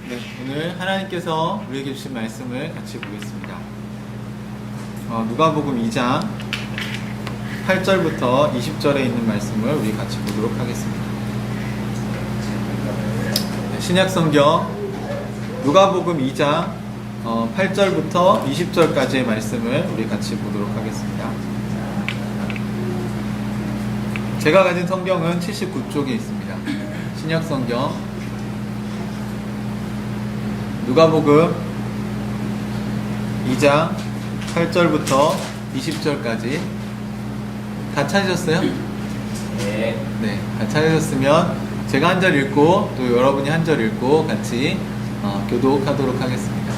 네, 오늘 하나님께서 우리에게 주신 말씀을 같이 보겠습니다. 누가복음 2장 8절부터 20절에 있는 말씀을 우리 같이 보도록 하겠습니다. 네, 신약성경 누가복음 2장 8절부터 20절까지의 말씀을 우리 같이 보도록 하겠습니다. 제가 가진 성경은 79쪽에 있습니다. 신약성경 누가복음 2장 8절부터 20절까지 다 찾으셨어요? 네. 네, 다 찾으셨으면 제가 한 절 읽고 또 여러분이 한 절 읽고 같이 교독하도록 하겠습니다.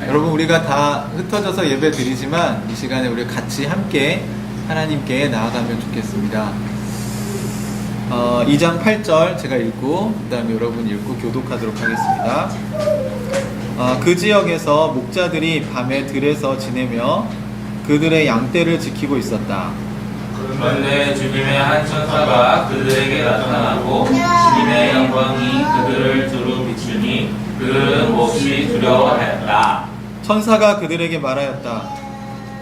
여러분, 우리가 다 흩어져서 예배 드리지만 이 시간에 우리 같이 함께 하나님께 나아가면 좋겠습니다. 2장 8절 제가 읽고 그 다음에 여러분 읽고 교독하도록 하겠습니다. 그 지역에서 목자들이 밤에 들에서 지내며 그들의 양떼를 지키고 있었다. 그런데 주님의 한 천사가 그들에게 나타나고 주님의 영광이 그들을 두루 비추니 그들은 몹시 두려워하였다. 천사가 그들에게 말하였다.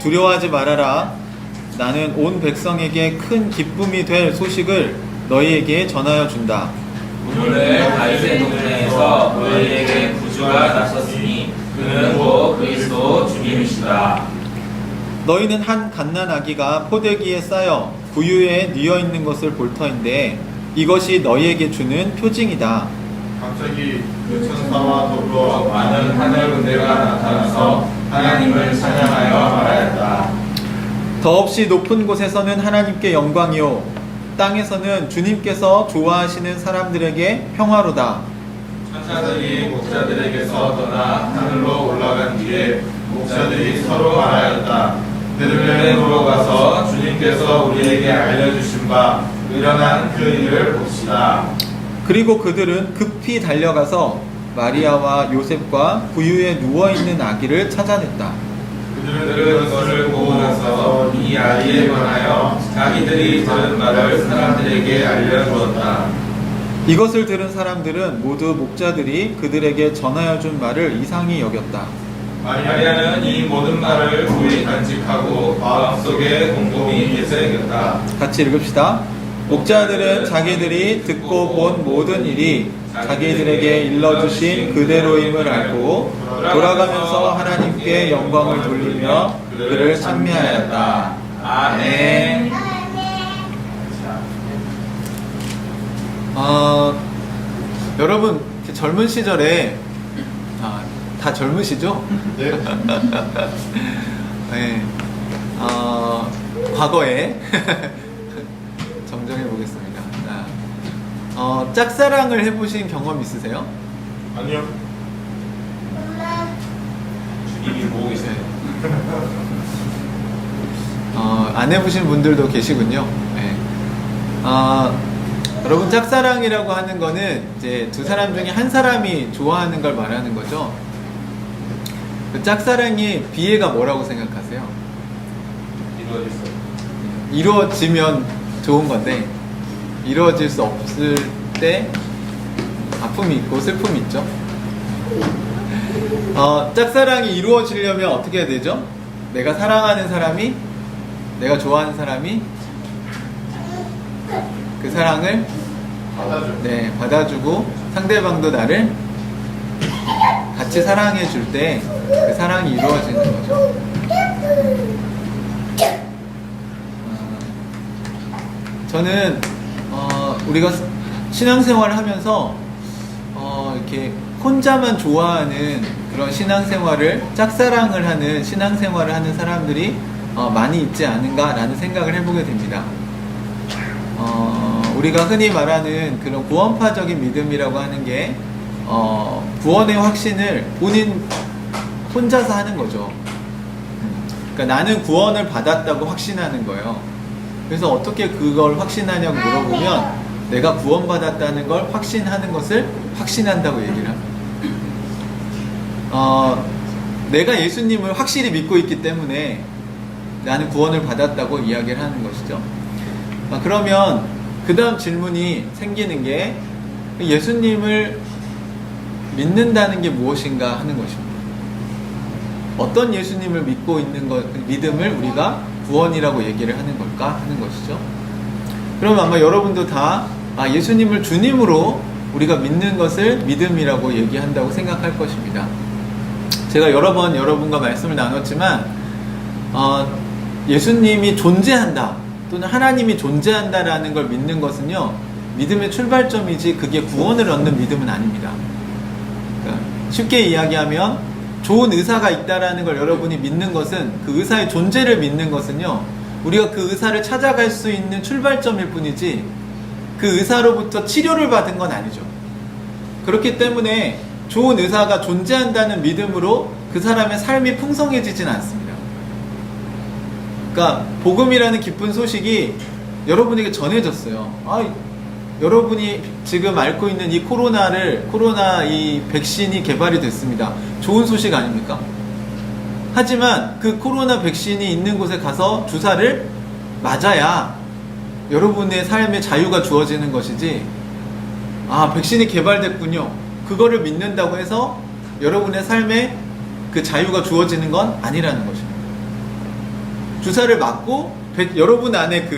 두려워하지 말아라. 나는 온 백성에게 큰 기쁨이 될 소식을 너희에게 전하여 준다. 오늘 다윗의 동네에서 너희에게 구주가 나섰으니 그는 곧 그리스도 주님이시다. 너희는 한 갓난 아기가 포대기에 쌓여 구유에 뉘어 있는 것을 볼 터인데 이것이 너희에게 주는 표징이다. 갑자기 그 천사와 더불어 많은 하늘 군대가 나타나서 하나님을 찬양하여 말하였다. 더없이 높은 곳에서는 하나님께 영광이요 땅에서는 주님께서 좋아하시는 사람들에게 평화로다. 천사들이 목자들에게서 떠나 하늘로 올라간 뒤에 목자들이 서로 말하였다. 베들레헴으로 가서 주님께서 우리에게 알려주신 바 일어난 그 일을 봅시다. 그리고 그들은 급히 달려가서 마리아와 요셉과 구유에 누워있는 아기를 찾아냈다. 그들은 그것을 보고 나서 이 아이에 관하여 자기들이 들은 말을 사람들에게 알려주었다. 이것을 들은 사람들은 모두 목자들이 그들에게 전하여 준 말을 이상히 여겼다. 마리아는 이 모든 말을 고이 간직하고 마음속에 곰곰이 되새겼다. 같이 읽읍시다. 목자들은 자기들이 듣고 본 모든 일이 자기들에게 일러주신 그대로임을 알고 돌아가면서 하나님께 영광을 돌리며 그를 찬미하였다. 아멘. 여러분 젊은 시절에 다 젊으시죠? 네. 네. 과거에 정정해 보겠습니다. 짝사랑을 해보신 경험 있으세요? 아니요. 주님이 보고 계세요. 안 해보신 분들도 계시군요. 네. 여러분, 짝사랑이라고 하는 거는 이제 두 사람 중에 한 사람이 좋아하는 걸 말하는 거죠. 그 짝사랑의 비애가 뭐라고 생각하세요? 이루어졌어요. 이루어지면 좋은 건데 이루어질 수 없을 때 아픔이 있고 슬픔이 있죠. 짝사랑이 이루어지려면 어떻게 해야 되죠? 내가 사랑하는 사람이, 내가 좋아하는 사람이 그 사랑을 받아주고 상대방도 나를 같이 사랑해 줄 때 그 사랑이 이루어지는 거죠. 저는 우리가 신앙생활을 하면서 이렇게 혼자만 좋아하는 그런 신앙생활을, 짝사랑을 하는 신앙생활을 하는 사람들이 많이 있지 않은가라는 생각을 해보게 됩니다. 우리가 흔히 말하는 그런 구원파적인 믿음이라고 하는 게 구원의 확신을 본인 혼자서 하는 거죠. 그러니까 나는 구원을 받았다고 확신하는 거예요. 그래서 어떻게 그걸 확신하냐고 물어보면 내가 구원받았다는 걸 확신하는 것을 확신한다고 얘기를 합니다. 내가 예수님을 확실히 믿고 있기 때문에 나는 구원을 받았다고 이야기를 하는 것이죠. 그러면 그 다음 질문이 생기는 게 예수님을 믿는다는 게 무엇인가 하는 것입니다. 어떤 예수님을 믿고 있는 것, 믿음을 우리가 구원이라고 얘기를 하는 걸까 하는 것이죠. 그럼 아마 여러분도 다 예수님을 주님으로 우리가 믿는 것을 믿음이라고 얘기한다고 생각할 것입니다. 제가 여러 번 여러분과 말씀을 나눴지만 예수님이 존재한다 또는 하나님이 존재한다라는 걸 믿는 것은요, 믿음의 출발점이지 그게 구원을 얻는 믿음은 아닙니다. 그러니까 쉽게 이야기하면 좋은 의사가 있다라는 걸 여러분이 믿는 것은, 그 의사의 존재를 믿는 것은요, 우리가 그 의사를 찾아갈 수 있는 출발점일 뿐이지 그 의사로부터 치료를 받은 건 아니죠. 그렇기 때문에 좋은 의사가 존재한다는 믿음으로 그 사람의 삶이 풍성해지진 않습니다. 그러니까 복음이라는 기쁜 소식이 여러분에게 전해졌어요. 여러분이 지금 앓고 있는 이 코로나 이 백신이 개발이 됐습니다. 좋은 소식 아닙니까? 하지만 그 코로나 백신이 있는 곳에 가서 주사를 맞아야 여러분의 삶의 자유가 주어지는 것이지, 백신이 개발됐군요, 그거를 믿는다고 해서 여러분의 삶에 그 자유가 주어지는 건 아니라는 것입니다. 주사를 맞고 여러분 안에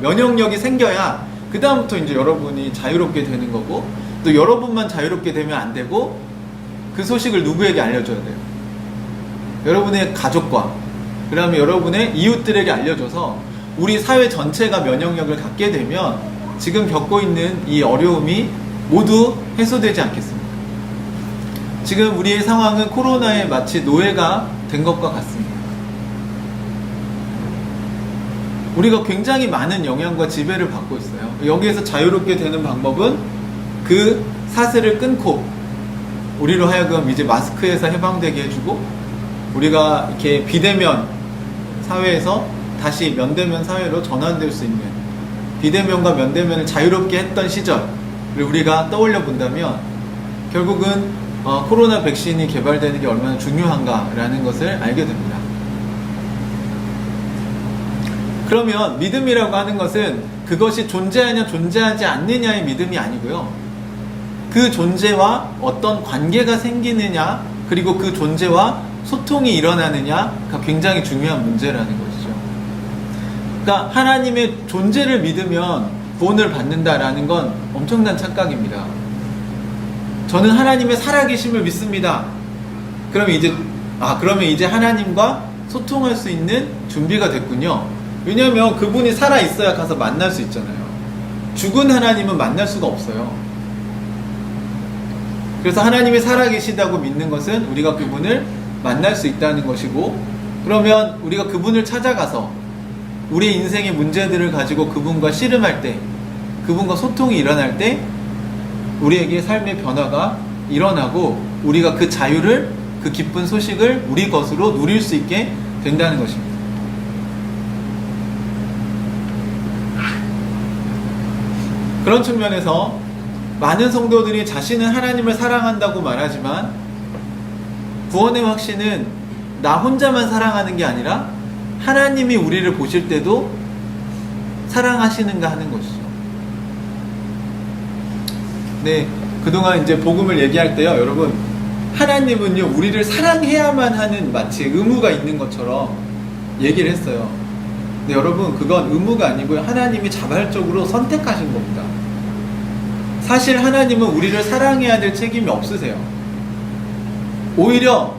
면역력이 생겨야 그 다음부터 이제 여러분이 자유롭게 되는 거고, 또 여러분만 자유롭게 되면 안 되고 그 소식을 누구에게 알려줘야 돼요? 여러분의 가족과 그 다음에 여러분의 이웃들에게 알려줘서 우리 사회 전체가 면역력을 갖게 되면 지금 겪고 있는 이 어려움이 모두 해소되지 않겠습니까? 지금 우리의 상황은 코로나에 마치 노예가 된 것과 같습니다. 우리가 굉장히 많은 영향과 지배를 받고 있어요. 여기에서 자유롭게 되는 방법은 그 사슬을 끊고 우리로 하여금 이제 마스크에서 해방되게 해주고, 우리가 이렇게 비대면 사회에서 다시 면대면 사회로 전환될 수 있는, 비대면과 면대면을 자유롭게 했던 시절을 우리가 떠올려 본다면 결국은 코로나 백신이 개발되는 게 얼마나 중요한가라는 것을 알게 됩니다. 그러면 믿음이라고 하는 것은 그것이 존재하냐 존재하지 않느냐의 믿음이 아니고요, 그 존재와 어떤 관계가 생기느냐, 그리고 그 존재와 소통이 일어나느냐가 굉장히 중요한 문제라는 것이죠. 그러니까 하나님의 존재를 믿으면 구원을 받는다라는 건 엄청난 착각입니다. 저는 하나님의 살아계심을 믿습니다. 그러면 이제 하나님과 소통할 수 있는 준비가 됐군요. 왜냐하면 그분이 살아있어야 가서 만날 수 있잖아요. 죽은 하나님은 만날 수가 없어요. 그래서 하나님이 살아계시다고 믿는 것은 우리가 그분을 만날 수 있다는 것이고, 그러면 우리가 그분을 찾아가서 우리 인생의 문제들을 가지고 그분과 씨름할 때, 그분과 소통이 일어날 때 우리에게 삶의 변화가 일어나고 우리가 그 자유를, 그 기쁜 소식을 우리 것으로 누릴 수 있게 된다는 것입니다. 그런 측면에서 많은 성도들이 자신은 하나님을 사랑한다고 말하지만 구원의 확신은 나 혼자만 사랑하는 게 아니라 하나님이 우리를 보실 때도 사랑하시는가 하는 것이죠. 네, 그동안 이제 복음을 얘기할 때요, 여러분, 하나님은요 우리를 사랑해야만 하는 마치 의무가 있는 것처럼 얘기를 했어요. 근데 여러분, 그건 의무가 아니고요, 하나님이 자발적으로 선택하신 겁니다. 사실 하나님은 우리를 사랑해야 될 책임이 없으세요. 오히려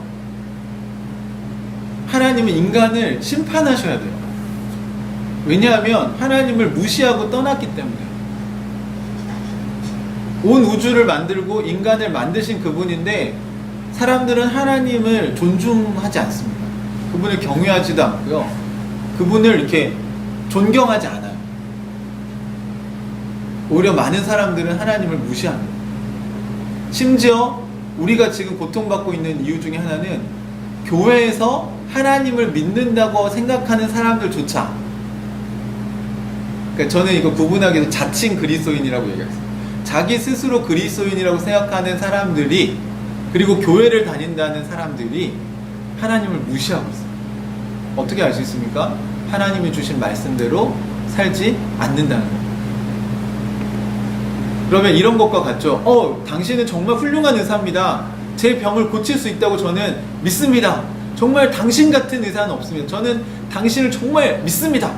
하나님은 인간을 심판하셔야 돼요. 왜냐하면 하나님을 무시하고 떠났기 때문에. 온 우주를 만들고 인간을 만드신 그분인데 사람들은 하나님을 존중하지 않습니다. 그분을 경외하지도 않고요, 그분을 이렇게 존경하지 않아요. 오히려 많은 사람들은 하나님을 무시합니다. 심지어 우리가 지금 고통받고 있는 이유 중에 하나는 교회에서 하나님을 믿는다고 생각하는 사람들조차, 그러니까 저는 이거 구분하기 위해서 자칭 그리스도인이라고 얘기했어요. 자기 스스로 그리스도인이라고 생각하는 사람들이, 그리고 교회를 다닌다는 사람들이 하나님을 무시하고 있어요. 어떻게 알 수 있습니까? 하나님이 주신 말씀대로 살지 않는다는 거예요. 그러면 이런 것과 같죠. 당신은 정말 훌륭한 의사입니다. 제 병을 고칠 수 있다고 저는 믿습니다. 정말 당신 같은 의사는 없습니다. 저는 당신을 정말 믿습니다.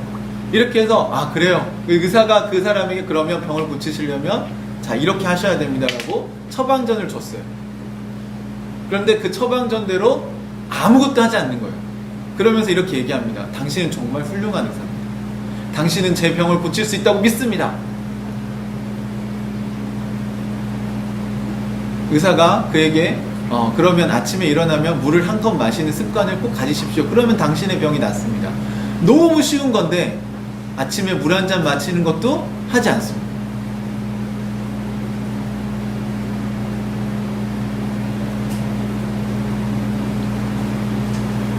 이렇게 해서 그래요. 그 의사가 그 사람에게 그러면 병을 고치시려면 자 이렇게 하셔야 됩니다 라고 처방전을 줬어요. 그런데 그 처방전대로 아무것도 하지 않는 거예요. 그러면서 이렇게 얘기합니다. 당신은 정말 훌륭한 의사입니다. 당신은 제 병을 고칠 수 있다고 믿습니다. 의사가 그에게 그러면 아침에 일어나면 물을 한 컵 마시는 습관을 꼭 가지십시오. 그러면 당신의 병이 낫습니다. 너무 쉬운 건데 아침에 물 한 잔 마시는 것도 하지 않습니다.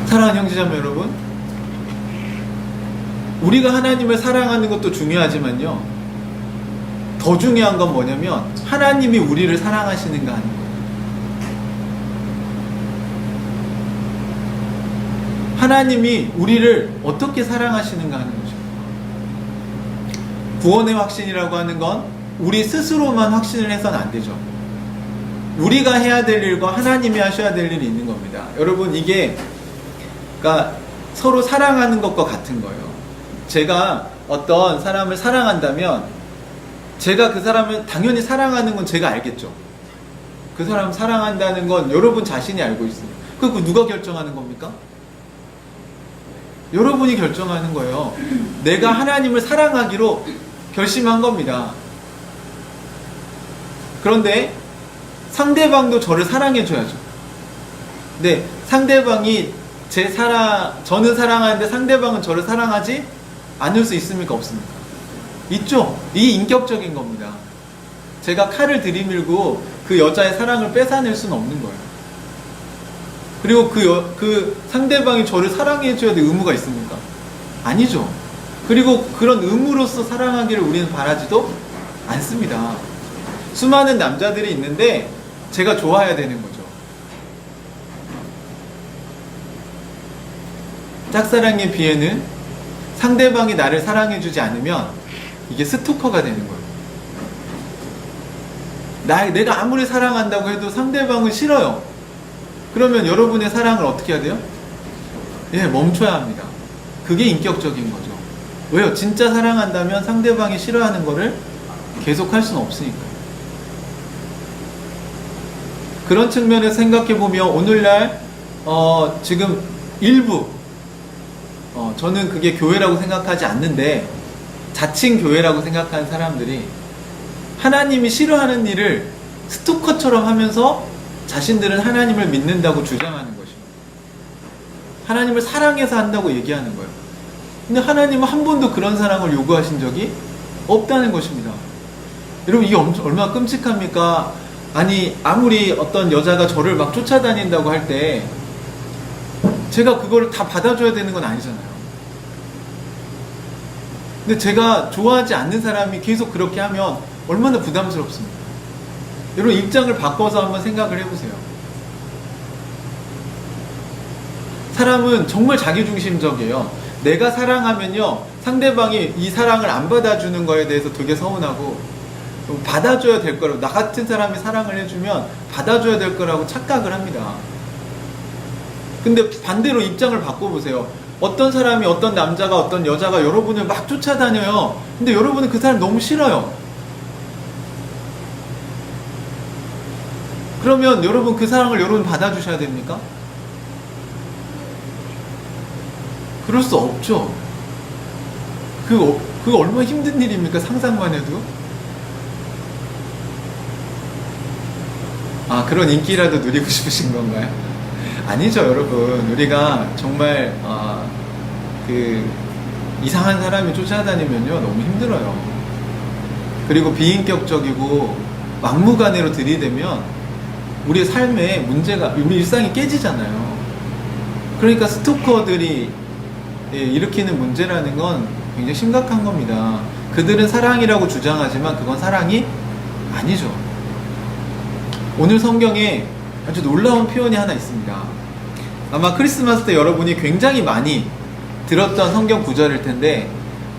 사랑하는 형제자매 여러분, 우리가 하나님을 사랑하는 것도 중요하지만요, 더 중요한 건 뭐냐면 하나님이 우리를 사랑하시는가 하는 거예요. 하나님이 우리를 어떻게 사랑하시는가 하는 거죠. 구원의 확신이라고 하는 건 우리 스스로만 확신을 해서는 안 되죠. 우리가 해야 될 일과 하나님이 하셔야 될 일이 있는 겁니다. 여러분, 이게 그러니까 서로 사랑하는 것과 같은 거예요. 제가 어떤 사람을 사랑한다면 제가 그 사람을 당연히 사랑하는 건 제가 알겠죠. 그 사람 사랑한다는 건 여러분 자신이 알고 있습니다. 그거 누가 결정하는 겁니까? 여러분이 결정하는 거예요. 내가 하나님을 사랑하기로 결심한 겁니다. 그런데 상대방도 저를 사랑해 줘야죠. 근데 상대방이 저는 사랑하는데 상대방은 저를 사랑하지 않을 수 있습니까? 없습니까? 있죠? 이 인격적인 겁니다. 제가 칼을 들이밀고 그 여자의 사랑을 뺏어낼 수는 없는 거예요. 그리고 그 상대방이 저를 사랑해 줘야 될 의무가 있습니까? 아니죠. 그리고 그런 의무로서 사랑하기를 우리는 바라지도 않습니다. 수많은 남자들이 있는데 제가 좋아해야 되는 거죠. 짝사랑의 비애는 상대방이 나를 사랑해주지 않으면 이게 스토커가 되는 거예요. 내가 아무리 사랑한다고 해도 상대방은 싫어요. 그러면 여러분의 사랑을 어떻게 해야 돼요? 멈춰야 합니다. 그게 인격적인 거죠. 왜요? 진짜 사랑한다면 상대방이 싫어하는 거를 계속 할 수는 없으니까요. 그런 측면에서 생각해보면 오늘날 지금 일부 저는 그게 교회라고 생각하지 않는데 자칭 교회라고 생각하는 사람들이 하나님이 싫어하는 일을 스토커처럼 하면서 자신들은 하나님을 믿는다고 주장하는 것입니다. 하나님을 사랑해서 한다고 얘기하는 거예요. 근데 하나님은 한 번도 그런 사랑을 요구하신 적이 없다는 것입니다. 여러분, 이게 얼마나 끔찍합니까? 아니, 아무리 어떤 여자가 저를 막 쫓아다닌다고 할 때 제가 그걸 다 받아줘야 되는 건 아니잖아요. 근데 제가 좋아하지 않는 사람이 계속 그렇게 하면 얼마나 부담스럽습니까? 여러분, 입장을 바꿔서 한번 생각을 해보세요. 사람은 정말 자기중심적이에요. 내가 사랑하면요, 상대방이 이 사랑을 안 받아주는 거에 대해서 되게 서운하고 받아줘야 될 거라고, 나 같은 사람이 사랑을 해주면 받아줘야 될 거라고 착각을 합니다. 근데 반대로 입장을 바꿔보세요. 어떤 사람이, 어떤 남자가, 어떤 여자가 여러분을 막 쫓아다녀요. 근데 여러분은 그 사람 너무 싫어요. 그러면 여러분 그 사랑을 여러분 받아주셔야 됩니까? 그럴 수 없죠. 그거 얼마나 힘든 일입니까? 상상만 해도. 그런 인기라도 누리고 싶으신 건가요? 아니죠, 여러분. 우리가 정말 이상한 사람이 쫓아다니면요 너무 힘들어요. 그리고 비인격적이고 막무가내로 들이대면 우리의 삶에 문제가, 우리 일상이 깨지잖아요. 그러니까 스토커들이 일으키는 문제라는 건 굉장히 심각한 겁니다. 그들은 사랑이라고 주장하지만 그건 사랑이 아니죠. 오늘 성경에 아주 놀라운 표현이 하나 있습니다. 아마 크리스마스 때 여러분이 굉장히 많이 들었던 성경 구절일 텐데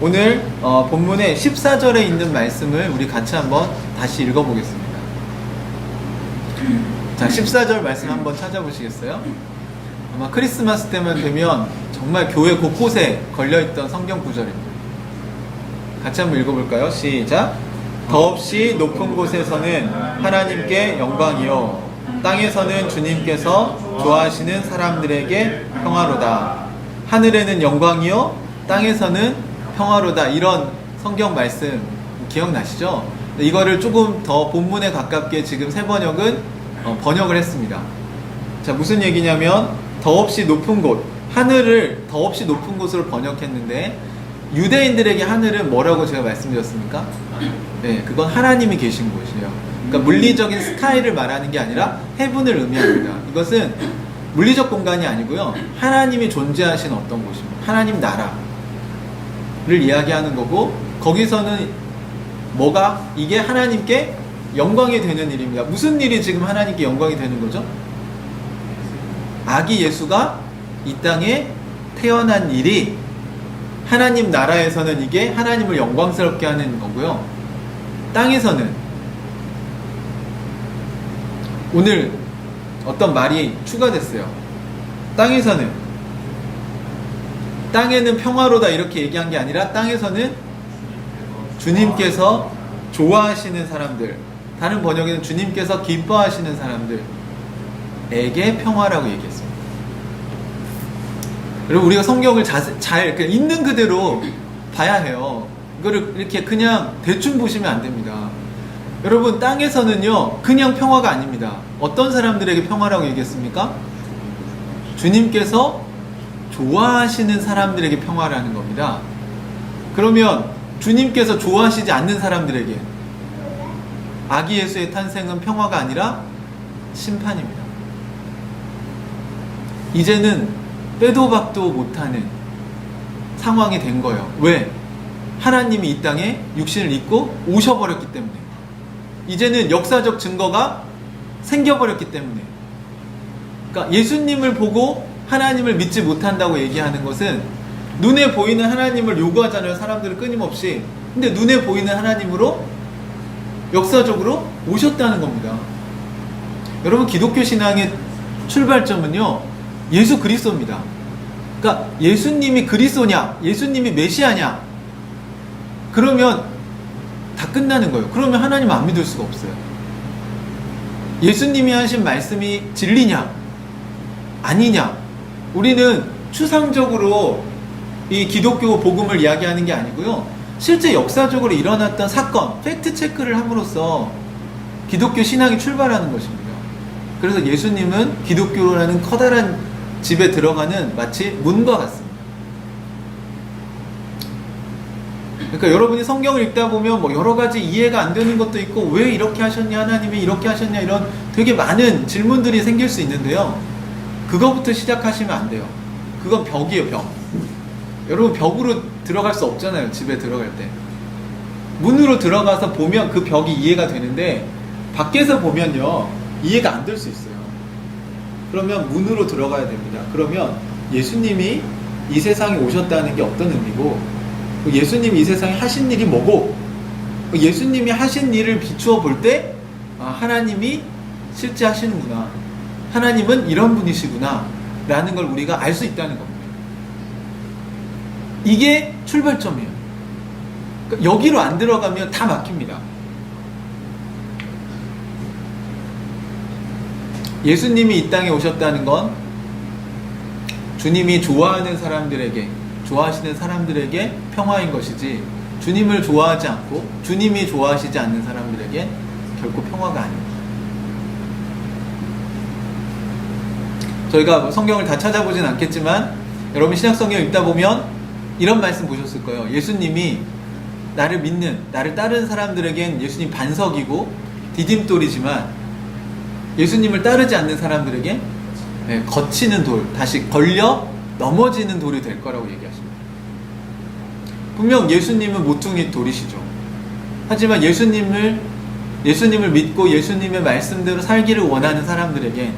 오늘 본문의 14절에 있는 말씀을 우리 같이 한번 다시 읽어보겠습니다. 자, 14절 말씀 한번 찾아보시겠어요? 아마 크리스마스 때만 되면 정말 교회 곳곳에 걸려있던 성경 구절입니다. 같이 한번 읽어볼까요? 시작. 더없이 높은 곳에서는 하나님께 영광이요 땅에서는 주님께서 좋아하시는 사람들에게 평화로다. 하늘에는 영광이요 땅에서는 평화로다. 이런 성경 말씀 기억나시죠? 이거를 조금 더 본문에 가깝게 지금 새 번역은 번역을 했습니다. 자, 무슨 얘기냐면 더없이 높은 곳, 하늘을 더없이 높은 곳으로 번역했는데 유대인들에게 하늘은 뭐라고 제가 말씀드렸습니까? 네, 그건 하나님이 계신 곳이에요. 그러니까 물리적인 스카이를 말하는 게 아니라 헤븐을 의미합니다. 이것은 물리적 공간이 아니고요, 하나님이 존재하신 어떤 곳입니다. 하나님 나라를 이야기하는 거고, 거기서는 뭐가 이게 하나님께 영광이 되는 일입니다. 무슨 일이 지금 하나님께 영광이 되는 거죠? 아기 예수가 이 땅에 태어난 일이 하나님 나라에서는 이게 하나님을 영광스럽게 하는 거고요. 땅에서는 오늘 어떤 말이 추가됐어요. 땅에는 평화로다 이렇게 얘기한 게 아니라 땅에서는 주님께서 좋아하시는 사람들, 다른 번역에는 주님께서 기뻐하시는 사람들에게 평화라고 얘기했습니다. 그리고 우리가 성경을 잘 있는 그대로 봐야 해요. 이거를 이렇게 그냥 대충 보시면 안 됩니다. 여러분, 땅에서는요 그냥 평화가 아닙니다. 어떤 사람들에게 평화라고 얘기했습니까? 주님께서 좋아하시는 사람들에게 평화라는 겁니다. 그러면 주님께서 좋아하시지 않는 사람들에게 아기 예수의 탄생은 평화가 아니라 심판입니다. 이제는 빼도 박도 못하는 상황이 된 거예요. 왜? 하나님이 이 땅에 육신을 입고 오셔버렸기 때문에. 이제는 역사적 증거가 생겨버렸기 때문에. 그러니까 예수님을 보고 하나님을 믿지 못한다고 얘기하는 것은 눈에 보이는 하나님을 요구하잖아요, 사람들은 끊임없이. 근데 눈에 보이는 하나님으로 역사적으로 오셨다는 겁니다. 여러분, 기독교 신앙의 출발점은요 예수 그리스도입니다. 그러니까 예수님이 그리스도냐, 예수님이 메시아냐, 그러면 다 끝나는 거예요. 그러면 하나님 안 믿을 수가 없어요. 예수님이 하신 말씀이 진리냐 아니냐, 우리는 추상적으로 이 기독교 복음을 이야기하는 게 아니고요, 실제 역사적으로 일어났던 사건, 팩트 체크를 함으로써 기독교 신앙이 출발하는 것입니다. 그래서 예수님은 기독교라는 커다란 집에 들어가는 마치 문과 같습니다. 그러니까 여러분이 성경을 읽다 보면 뭐 여러 가지 이해가 안 되는 것도 있고, 왜 이렇게 하셨냐, 하나님이 이렇게 하셨냐, 이런 되게 많은 질문들이 생길 수 있는데요, 그거부터 시작하시면 안 돼요. 그건 벽이에요, 벽. 여러분, 벽으로 들어갈 수 없잖아요, 집에 들어갈 때. 문으로 들어가서 보면 그 벽이 이해가 되는데 밖에서 보면요 이해가 안 될 수 있어요. 그러면 문으로 들어가야 됩니다. 그러면 예수님이 이 세상에 오셨다는 게 어떤 의미고, 예수님이 이 세상에 하신 일이 뭐고, 예수님이 하신 일을 비추어 볼 때 하나님이 실제 하시는구나, 하나님은 이런 분이시구나 라는 걸 우리가 알 수 있다는 겁니다. 이게 출발점이에요. 그러니까 여기로 안 들어가면 다 막힙니다. 예수님이 이 땅에 오셨다는 건 주님이 좋아하는 사람들에게, 좋아하시는 사람들에게 평화인 것이지, 주님을 좋아하지 않고 주님이 좋아하시지 않는 사람들에게 결코 평화가 아닙니다. 저희가 성경을 다 찾아보진 않겠지만 여러분 신약성경 읽다 보면 이런 말씀 보셨을 거예요. 예수님이 나를 믿는, 나를 따르는 사람들에겐 예수님 반석이고 디딤돌이지만 예수님을 따르지 않는 사람들에게 거치는 돌, 다시 걸려 넘어지는 돌이 될 거라고 얘기하십니다. 분명 예수님은 모퉁이 돌이시죠. 하지만 예수님을 믿고 예수님의 말씀대로 살기를 원하는 사람들에게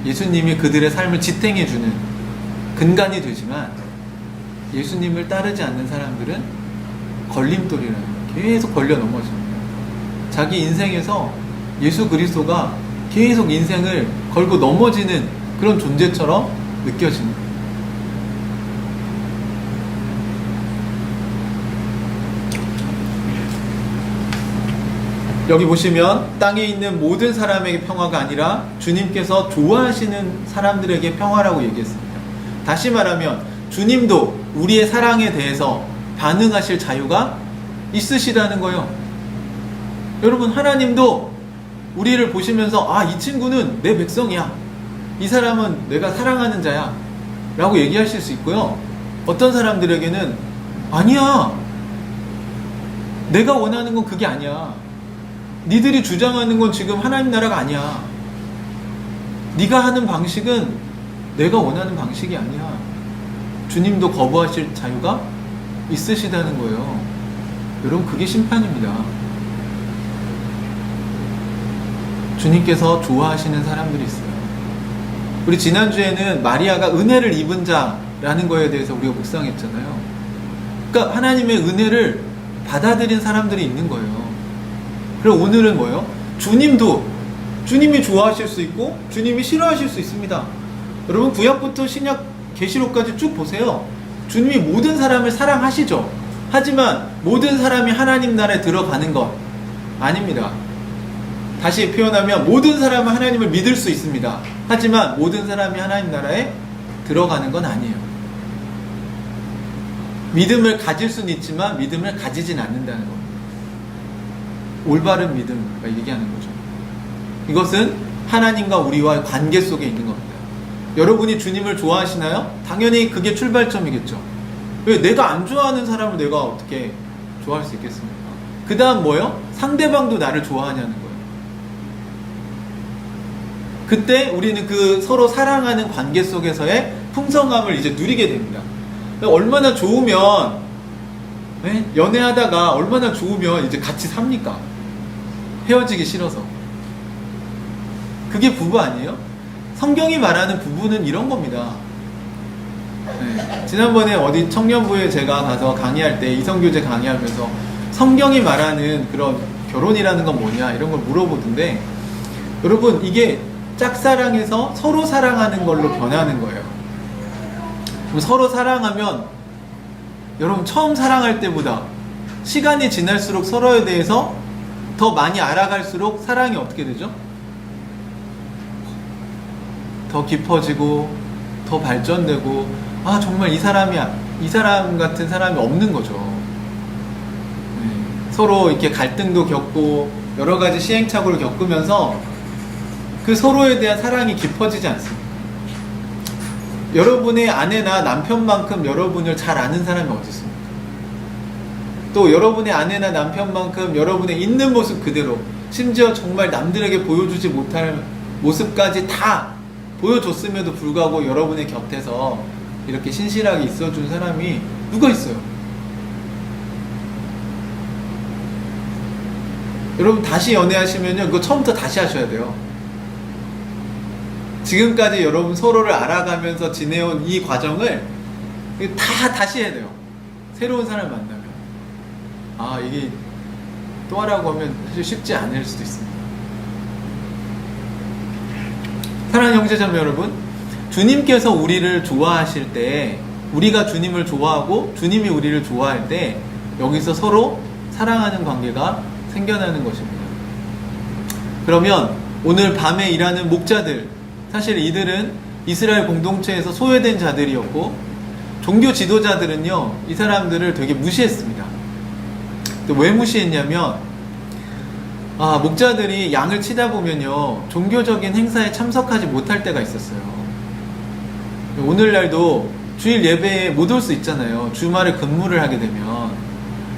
예수님이 그들의 삶을 지탱해주는 근간이 되지만, 예수님을 따르지 않는 사람들은 걸림돌이라는 거예요. 계속 걸려 넘어집니다. 자기 인생에서 예수 그리스도가 계속 인생을 걸고 넘어지는 그런 존재처럼 느껴지는 거예요. 여기 보시면 땅에 있는 모든 사람에게 평화가 아니라 주님께서 좋아하시는 사람들에게 평화라고 얘기했습니다. 다시 말하면 주님도 우리의 사랑에 대해서 반응하실 자유가 있으시다는 거예요. 여러분, 하나님도 우리를 보시면서 이 친구는 내 백성이야, 이 사람은 내가 사랑하는 자야 라고 얘기하실 수 있고요. 어떤 사람들에게는 아니야, 내가 원하는 건 그게 아니야, 니들이 주장하는 건 지금 하나님 나라가 아니야, 네가 하는 방식은 내가 원하는 방식이 아니야. 주님도 거부하실 자유가 있으시다는 거예요. 여러분, 그게 심판입니다. 주님께서 좋아하시는 사람들이 있어요. 우리 지난주에는 마리아가 은혜를 입은 자라는 거에 대해서 우리가 묵상했잖아요. 그러니까 하나님의 은혜를 받아들인 사람들이 있는 거예요. 그리고 오늘은 뭐예요? 주님도, 주님이 좋아하실 수 있고 주님이 싫어하실 수 있습니다. 여러분, 구약부터 신약 계시록까지 쭉 보세요. 주님이 모든 사람을 사랑하시죠. 하지만 모든 사람이 하나님 나라에 들어가는 것 아닙니다. 다시 표현하면 모든 사람은 하나님을 믿을 수 있습니다. 하지만 모든 사람이 하나님 나라에 들어가는 건 아니에요. 믿음을 가질 수는 있지만 믿음을 가지진 않는다는 겁니다. 올바른 믿음을 얘기하는 거죠. 이것은 하나님과 우리와의 관계 속에 있는 겁니다. 여러분이 주님을 좋아하시나요? 당연히 그게 출발점이겠죠. 왜 내가 안 좋아하는 사람을 내가 어떻게 좋아할 수 있겠습니까? 그 다음 뭐예요? 상대방도 나를 좋아하냐는 거예요. 그때 우리는 그 서로 사랑하는 관계 속에서의 풍성함을 이제 누리게 됩니다. 얼마나 좋으면, 연애하다가 얼마나 좋으면 이제 같이 삽니까? 헤어지기 싫어서. 그게 부부 아니에요? 성경이 말하는 부부는 이런 겁니다. 지난번에 어디 청년부에 제가 가서 강의할 때, 이성교제 강의하면서 성경이 말하는 그런 결혼이라는 건 뭐냐 이런 걸 물어보던데, 여러분, 이게 짝사랑에서 서로 사랑하는 걸로 변하는 거예요. 서로 사랑하면, 여러분, 처음 사랑할 때보다 시간이 지날수록 서로에 대해서 더 많이 알아갈수록 사랑이 어떻게 되죠? 더 깊어지고 더 발전되고, 정말 이 사람 같은 사람이 없는 거죠. 서로 이렇게 갈등도 겪고 여러 가지 시행착오를 겪으면서 그 서로에 대한 사랑이 깊어지지 않습니다. 여러분의 아내나 남편만큼 여러분을 잘 아는 사람이 어디 있습니까? 또 여러분의 아내나 남편만큼 여러분의 있는 모습 그대로, 심지어 정말 남들에게 보여주지 못할 모습까지 다 보여줬음에도 불구하고 여러분의 곁에서 이렇게 신실하게 있어준 사람이 누가 있어요? 여러분, 다시 연애하시면요, 그거 처음부터 다시 하셔야 돼요. 지금까지 여러분 서로를 알아가면서 지내온 이 과정을 다 다시 해야 돼요. 새로운 사람을 만나면. 이게 또 하라고 하면 사실 쉽지 않을 수도 있습니다. 사랑하는 형제자매 여러분, 주님께서 우리를 좋아하실 때, 우리가 주님을 좋아하고 주님이 우리를 좋아할 때 여기서 서로 사랑하는 관계가 생겨나는 것입니다. 그러면 오늘 밤에 일하는 목자들, 사실 이들은 이스라엘 공동체에서 소외된 자들이었고, 종교 지도자들은요, 이 사람들을 되게 무시했습니다. 왜 무시했냐면, 목자들이 양을 치다 보면요, 종교적인 행사에 참석하지 못할 때가 있었어요. 오늘날도 주일 예배에 못 올 수 있잖아요. 주말에 근무를 하게 되면.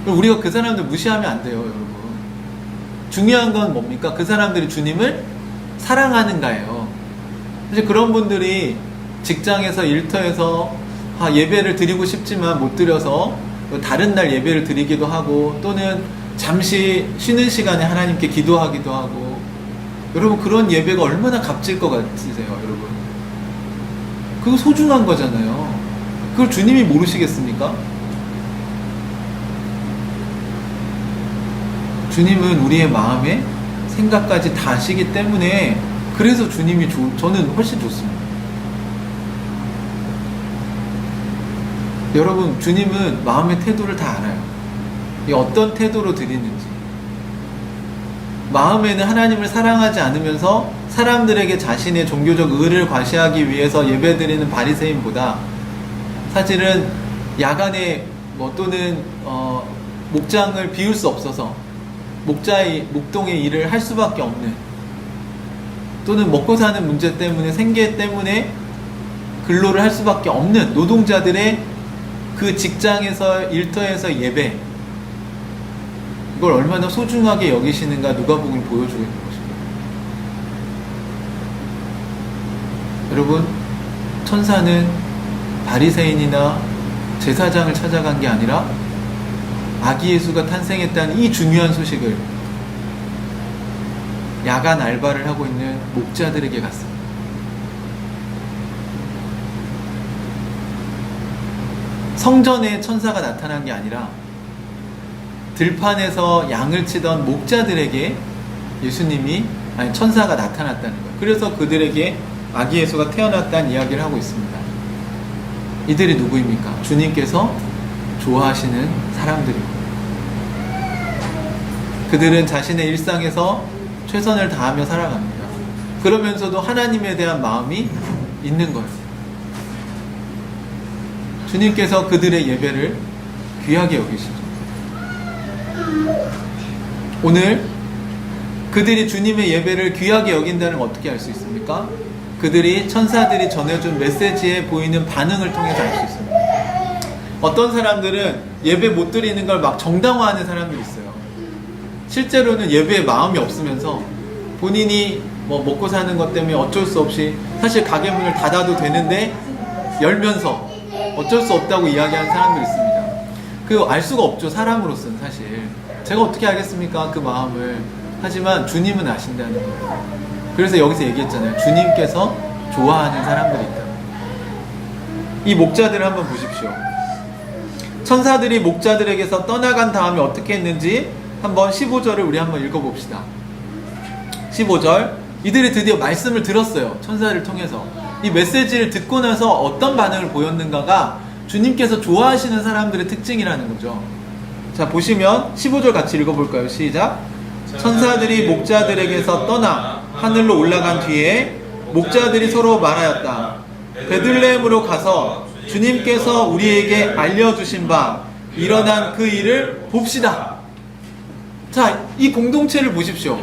우리가 그 사람들 무시하면 안 돼요, 여러분. 중요한 건 뭡니까? 그 사람들이 주님을 사랑하는가예요. 사실 그런 분들이 직장에서, 일터에서 예배를 드리고 싶지만 못 드려서 다른 날 예배를 드리기도 하고, 또는 잠시 쉬는 시간에 하나님께 기도하기도 하고, 여러분, 그런 예배가 얼마나 값질 것 같으세요, 여러분? 그거 소중한 거잖아요. 그걸 주님이 모르시겠습니까? 주님은 우리의 마음에 생각까지 다 아시기 때문에 그래서 주님이 저는 훨씬 좋습니다. 여러분, 주님은 마음의 태도를 다 알아요. 어떤 태도로 드리는지. 마음에는 하나님을 사랑하지 않으면서 사람들에게 자신의 종교적 의를 과시하기 위해서 예배드리는 바리새인보다 사실은 야간에 또는 목장을 비울 수 없어서 목동의 일을 할 수밖에 없는, 또는 먹고 사는 문제 때문에, 생계 때문에 근로를 할 수밖에 없는 노동자들의 그 직장에서, 일터에서 예배, 이걸 얼마나 소중하게 여기시는가 누가복음이 보여주고 있는 것입니다. 여러분, 천사는 바리새인이나 제사장을 찾아간 게 아니라 아기 예수가 탄생했다는 이 중요한 소식을 야간 알바를 하고 있는 목자들에게 갔습니다. 성전에 천사가 나타난 게 아니라 들판에서 양을 치던 목자들에게 천사가 나타났다는 거예요. 그래서 그들에게 아기 예수가 태어났다는 이야기를 하고 있습니다. 이들이 누구입니까? 주님께서 좋아하시는 사람들입니다. 그들은 자신의 일상에서 최선을 다하며 살아갑니다. 그러면서도 하나님에 대한 마음이 있는 거예요. 주님께서 그들의 예배를 귀하게 여기시죠. 오늘 그들이 주님의 예배를 귀하게 여긴다는 걸 어떻게 알 수 있습니까? 그들이 천사들이 전해준 메시지에 보이는 반응을 통해서 알 수 있습니다. 어떤 사람들은 예배 못 드리는 걸 막 정당화하는 사람들이 있어요. 실제로는 예배에 마음이 없으면서 본인이 먹고 사는 것 때문에 어쩔 수 없이 사실 가게 문을 닫아도 되는데 열면서 어쩔 수 없다고 이야기하는 사람들이 있습니다. 알 수가 없죠. 사람으로서는 사실. 제가 어떻게 알겠습니까? 그 마음을. 하지만 주님은 아신다는 거예요. 그래서 여기서 얘기했잖아요. 주님께서 좋아하는 사람들이 있다. 이 목자들을 한번 보십시오. 천사들이 목자들에게서 떠나간 다음에 어떻게 했는지 한번 15절을 우리 한번 읽어봅시다. 15절. 이들이 드디어 말씀을 들었어요. 천사를 통해서. 이 메시지를 듣고 나서 어떤 반응을 보였는가가 주님께서 좋아하시는 사람들의 특징이라는 거죠. 자, 보시면 15절 같이 읽어볼까요? 시작. 천사들이 목자들에게서 떠나 하늘로 올라간 뒤에 목자들이 서로 말하였다. 베들레헴으로 가서 주님께서 우리에게 알려주신 바 일어난 그 일을 봅시다. 자, 이 공동체를 보십시오.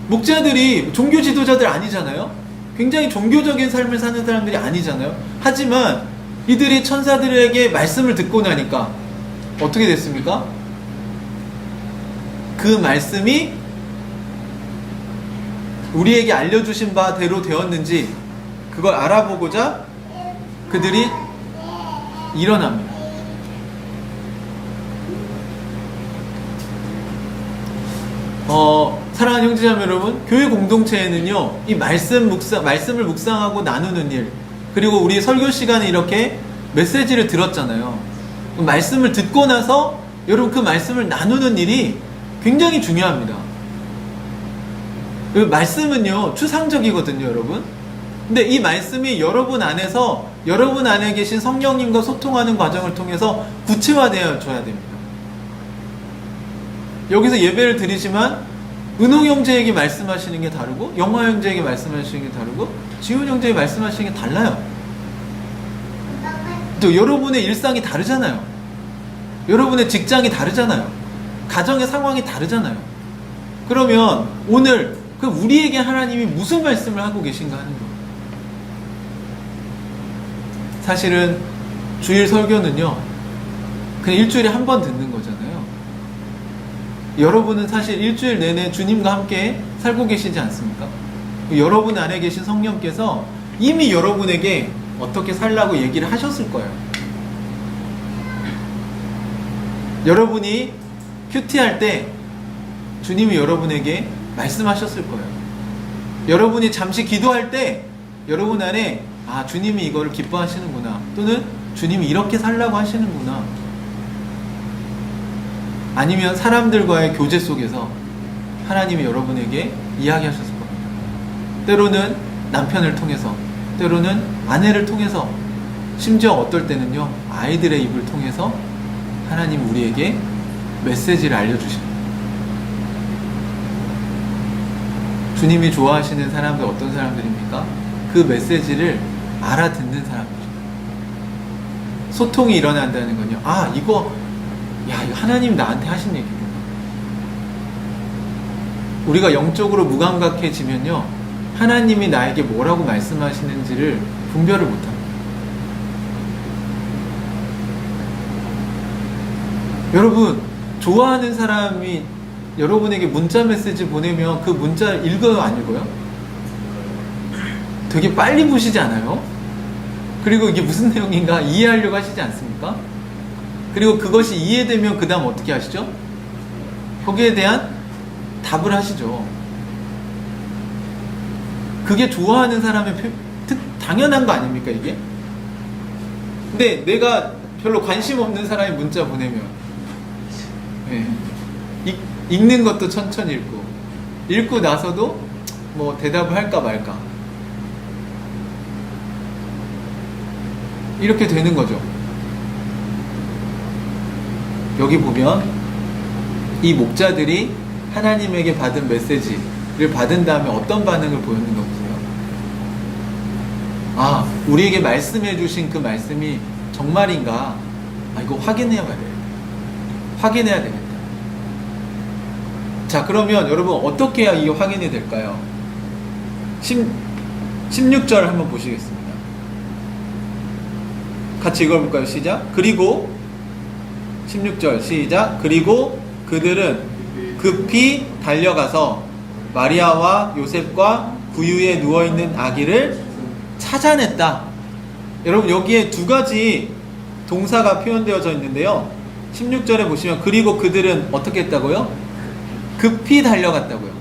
목자들이 종교 지도자들 아니잖아요. 굉장히 종교적인 삶을 사는 사람들이 아니잖아요. 하지만 이들이 천사들에게 말씀을 듣고 나니까 어떻게 됐습니까? 그 말씀이 우리에게 알려주신 바대로 되었는지 그걸 알아보고자 그들이 일어납니다. 사랑하는 형제자매 여러분, 교회 공동체에는요, 이 말씀을 묵상하고 나누는 일, 그리고 우리 설교 시간에 이렇게 메시지를 들었잖아요. 말씀을 듣고 나서 여러분 그 말씀을 나누는 일이 굉장히 중요합니다. 그 말씀은요, 추상적이거든요, 여러분. 근데 이 말씀이 여러분 안에서 여러분 안에 계신 성령님과 소통하는 과정을 통해서 구체화되어 줘야 됩니다. 여기서 예배를 드리지만 은홍 형제에게 말씀하시는 게 다르고 영화 형제에게 말씀하시는 게 다르고 지훈 형제에게 말씀하시는 게 달라요. 또 여러분의 일상이 다르잖아요. 여러분의 직장이 다르잖아요. 가정의 상황이 다르잖아요. 그러면 오늘 그 우리에게 하나님이 무슨 말씀을 하고 계신가 하는 거예요. 사실은 주일 설교는요, 그냥 일주일에 한 번 듣는 거잖아요. 여러분은 사실 일주일 내내 주님과 함께 살고 계시지 않습니까? 여러분 안에 계신 성령께서 이미 여러분에게 어떻게 살라고 얘기를 하셨을 거예요. 여러분이 큐티할 때 주님이 여러분에게 말씀하셨을 거예요. 여러분이 잠시 기도할 때 여러분 안에 주님이 이거를 기뻐하시는구나, 또는 주님이 이렇게 살라고 하시는구나, 아니면 사람들과의 교제 속에서 하나님이 여러분에게 이야기하셨을 겁니다. 때로는 남편을 통해서, 때로는 아내를 통해서, 심지어 어떨 때는요, 아이들의 입을 통해서 하나님 우리에게 메시지를 알려주십니다. 주님이 좋아하시는 사람들 어떤 사람들입니까? 그 메시지를 알아듣는 사람들이죠. 소통이 일어난다는 건요, 아, 이거 하나님 나한테 하신 얘기구나. 우리가 영적으로 무감각해지면요, 하나님이 나에게 뭐라고 말씀하시는지를 분별을 못합니다. 여러분, 좋아하는 사람이 여러분에게 문자 메시지 보내면 그 문자 읽어요, 안 읽어요? 되게 빨리 보시지 않아요? 그리고 이게 무슨 내용인가 이해하려고 하시지 않습니까? 그리고 그것이 이해되면 그 다음 어떻게 하시죠? 거기에 대한 답을 하시죠. 그게 좋아하는 사람의 당연한 거 아닙니까, 이게? 근데 내가 별로 관심 없는 사람이 문자 보내면, 네. 읽는 것도 천천히 읽고 나서도 뭐 대답을 할까 말까, 이렇게 되는 거죠. 여기 보면 이 목자들이 하나님에게 받은 메시지를 받은 다음에 어떤 반응을 보였는가 보세요. 아, 우리에게 말씀해 주신 그 말씀이 정말인가? 아, 이거 확인해야 되겠다. 자, 그러면 여러분 어떻게 해야 이게 확인이 될까요? 16절 한번 보시겠습니다. 같이 읽어볼까요? 시작. 그리고 16절 시작. 그리고 그들은 급히 달려가서 마리아와 요셉과 구유에 누워있는 아기를 찾아냈다. 여러분, 여기에 두 가지 동사가 표현되어져 있는데요, 16절에 보시면 그리고 그들은 어떻게 했다고요? 급히 달려갔다고요.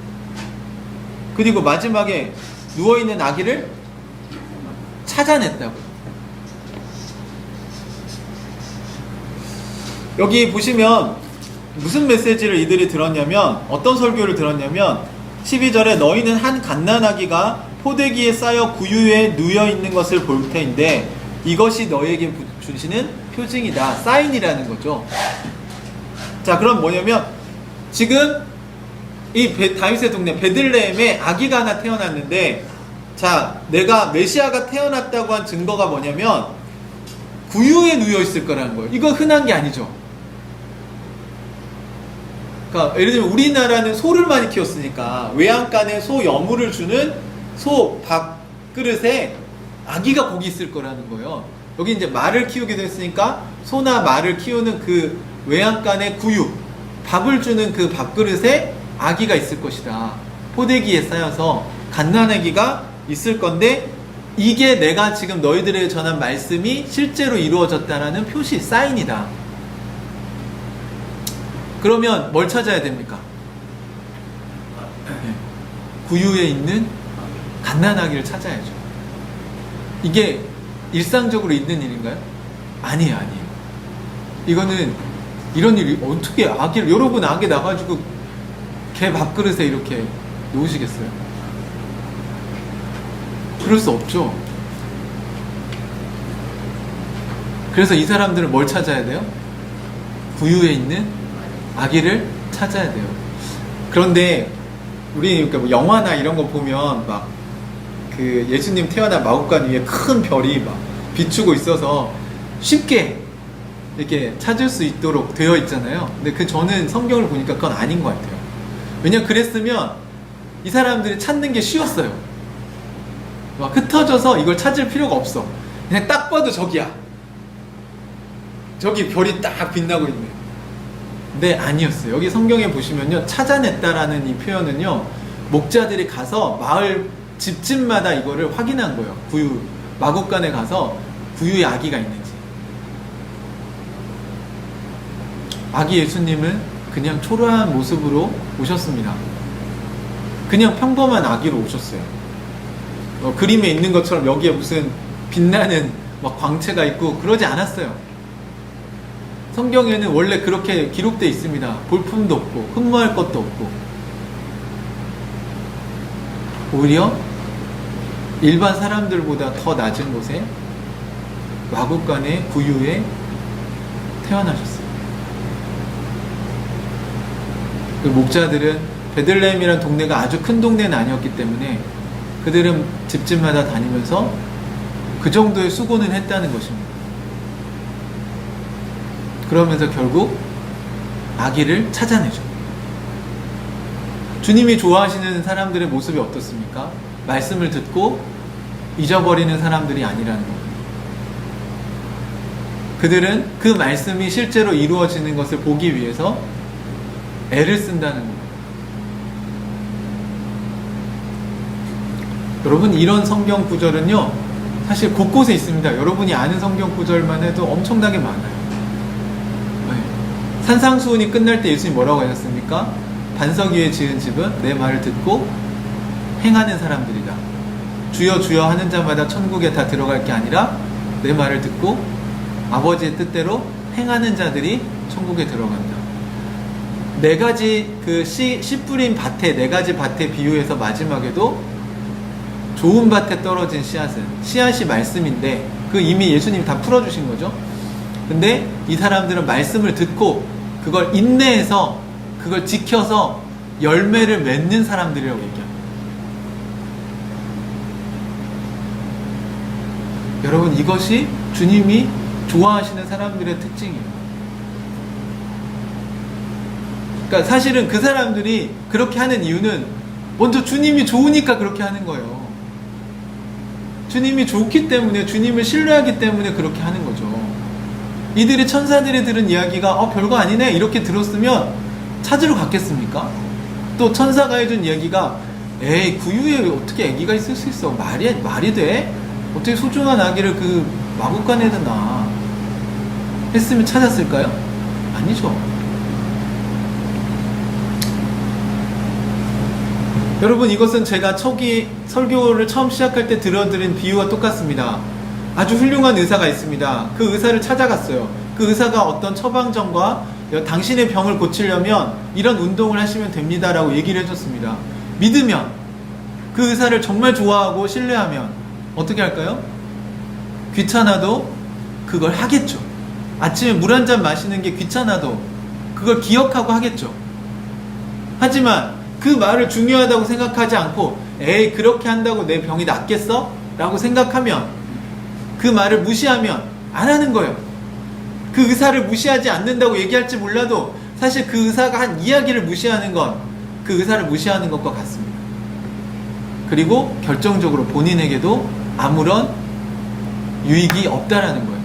그리고 마지막에 누워있는 아기를 찾아냈다고요. 여기 보시면 무슨 메시지를 이들이 들었냐면, 어떤 설교를 들었냐면 12절에 너희는 한 갓난아기가 포대기에 쌓여 구유에 누워있는 것을 볼 테인데 이것이 너희에게 주시는 표징이다, 사인이라는 거죠. 자, 그럼 뭐냐면 지금 이 다윗의 동네 베들레헴에 아기가 하나 태어났는데, 자, 내가 메시아가 태어났다고 한 증거가 뭐냐면 구유에 누워있을 거라는 거예요. 이거 흔한 게 아니죠. 그러니까 예를 들면 우리나라는 소를 많이 키웠으니까 외양간에 소 여물을 주는 소 밥그릇에 아기가 거기 있을 거라는 거예요. 여기 이제 말을 키우기도 했으니까 소나 말을 키우는 그 외양간의 구유, 밥을 주는 그 밥그릇에 아기가 있을 것이다. 포대기에 쌓여서 갓난아기가 있을 건데, 이게 내가 지금 너희들에게 전한 말씀이 실제로 이루어졌다라는 표시, 사인이다. 그러면 뭘 찾아야 됩니까? 구유에 있는 갓난아기를 찾아야죠. 이게 일상적으로 있는 일인가요? 아니에요. 이거는 이런 일이 어떻게 아기를, 여러분 아기 나가지고 개 밥그릇에 이렇게 놓으시겠어요? 그럴 수 없죠. 그래서 이 사람들은 뭘 찾아야 돼요? 구유에 있는 아기를 찾아야 돼요. 그런데 우리 그러니까 뭐 영화나 이런 거 보면 막 그 예수님 태어난 마구간 위에 큰 별이 막 비추고 있어서 쉽게 이렇게 찾을 수 있도록 되어 있잖아요. 근데 저는 성경을 보니까 그건 아닌 것 같아요. 왜냐면 그랬으면 이 사람들이 찾는 게 쉬웠어요. 막 흩어져서 이걸 찾을 필요가 없어. 그냥 딱 봐도 저기야. 저기 별이 딱 빛나고 있네. 근데 아니었어요. 여기 성경에 보시면요, 찾아냈다라는 이 표현은요, 목자들이 가서 마을 집집마다 이거를 확인한 거예요. 구유, 마구간에 가서 구유에 아기가 있는지. 아기 예수님은 그냥 초라한 모습으로 오셨습니다. 그냥 평범한 아기로 오셨어요. 그림에 있는 것처럼 여기에 무슨 빛나는 막 광채가 있고 그러지 않았어요. 성경에는 원래 그렇게 기록되어 있습니다. 볼품도 없고 흠모할 것도 없고. 오히려 일반 사람들보다 더 낮은 곳에 마국간의 구유에 태어나셨어요. 그 목자들은 베들레헴이라는 동네가 아주 큰 동네는 아니었기 때문에 그들은 집집마다 다니면서 그 정도의 수고는 했다는 것입니다. 그러면서 결국 아기를 찾아내죠. 주님이 좋아하시는 사람들의 모습이 어떻습니까? 말씀을 듣고 잊어버리는 사람들이 아니라는 겁니다. 그들은 그 말씀이 실제로 이루어지는 것을 보기 위해서 애를 쓴다는 겁니다. 여러분, 이런 성경 구절은요, 사실 곳곳에 있습니다. 여러분이 아는 성경 구절만 해도 엄청나게 많아요. 네. 산상수훈이 끝날 때 예수님이 뭐라고 하셨습니까? 반석 위에 지은 집은 내 말을 듣고 행하는 사람들이다. 주여 주여 하는 자마다 천국에 다 들어갈 게 아니라 내 말을 듣고 아버지의 뜻대로 행하는 자들이 천국에 들어간다. 네 가지 씨 뿌린 밭에, 네 가지 밭에 비유해서 마지막에도 좋은 밭에 떨어진 씨앗이 말씀인데, 그 이미 예수님이 다 풀어주신 거죠. 근데 이 사람들은 말씀을 듣고 그걸 인내해서 그걸 지켜서 열매를 맺는 사람들이라고 얘기합니다. 여러분, 이것이 주님이 좋아하시는 사람들의 특징이에요. 그러니까 사실은 그 사람들이 그렇게 하는 이유는 먼저 주님이 좋으니까 그렇게 하는 거예요. 주님이 좋기 때문에, 주님을 신뢰하기 때문에 그렇게 하는 거죠. 이들이 천사들이 들은 이야기가 별거 아니네 이렇게 들었으면 찾으러 갔겠습니까? 또 천사가 해준 이야기가 에이, 구유에 어떻게 아기가 있을 수 있어? 말이 돼? 어떻게 소중한 아기를 그 마구간에다 놔? 했으면 찾았을까요? 아니죠. 여러분, 이것은 제가 초기 설교를 처음 시작할 때 들어드린 비유와 똑같습니다. 아주 훌륭한 의사가 있습니다. 그 의사를 찾아갔어요. 그 의사가 어떤 처방전과 당신의 병을 고치려면 이런 운동을 하시면 됩니다 라고 얘기를 해줬습니다. 믿으면, 그 의사를 정말 좋아하고 신뢰하면 어떻게 할까요? 귀찮아도 그걸 하겠죠. 아침에 물 한 잔 마시는 게 귀찮아도 그걸 기억하고 하겠죠. 하지만 그 말을 중요하다고 생각하지 않고 에이, 그렇게 한다고 내 병이 낫겠어? 라고 생각하면, 그 말을 무시하면 안 하는 거예요. 그 의사를 무시하지 않는다고 얘기할지 몰라도 사실 그 의사가 한 이야기를 무시하는 건 그 의사를 무시하는 것과 같습니다. 그리고 결정적으로 본인에게도 아무런 유익이 없다라는 거예요.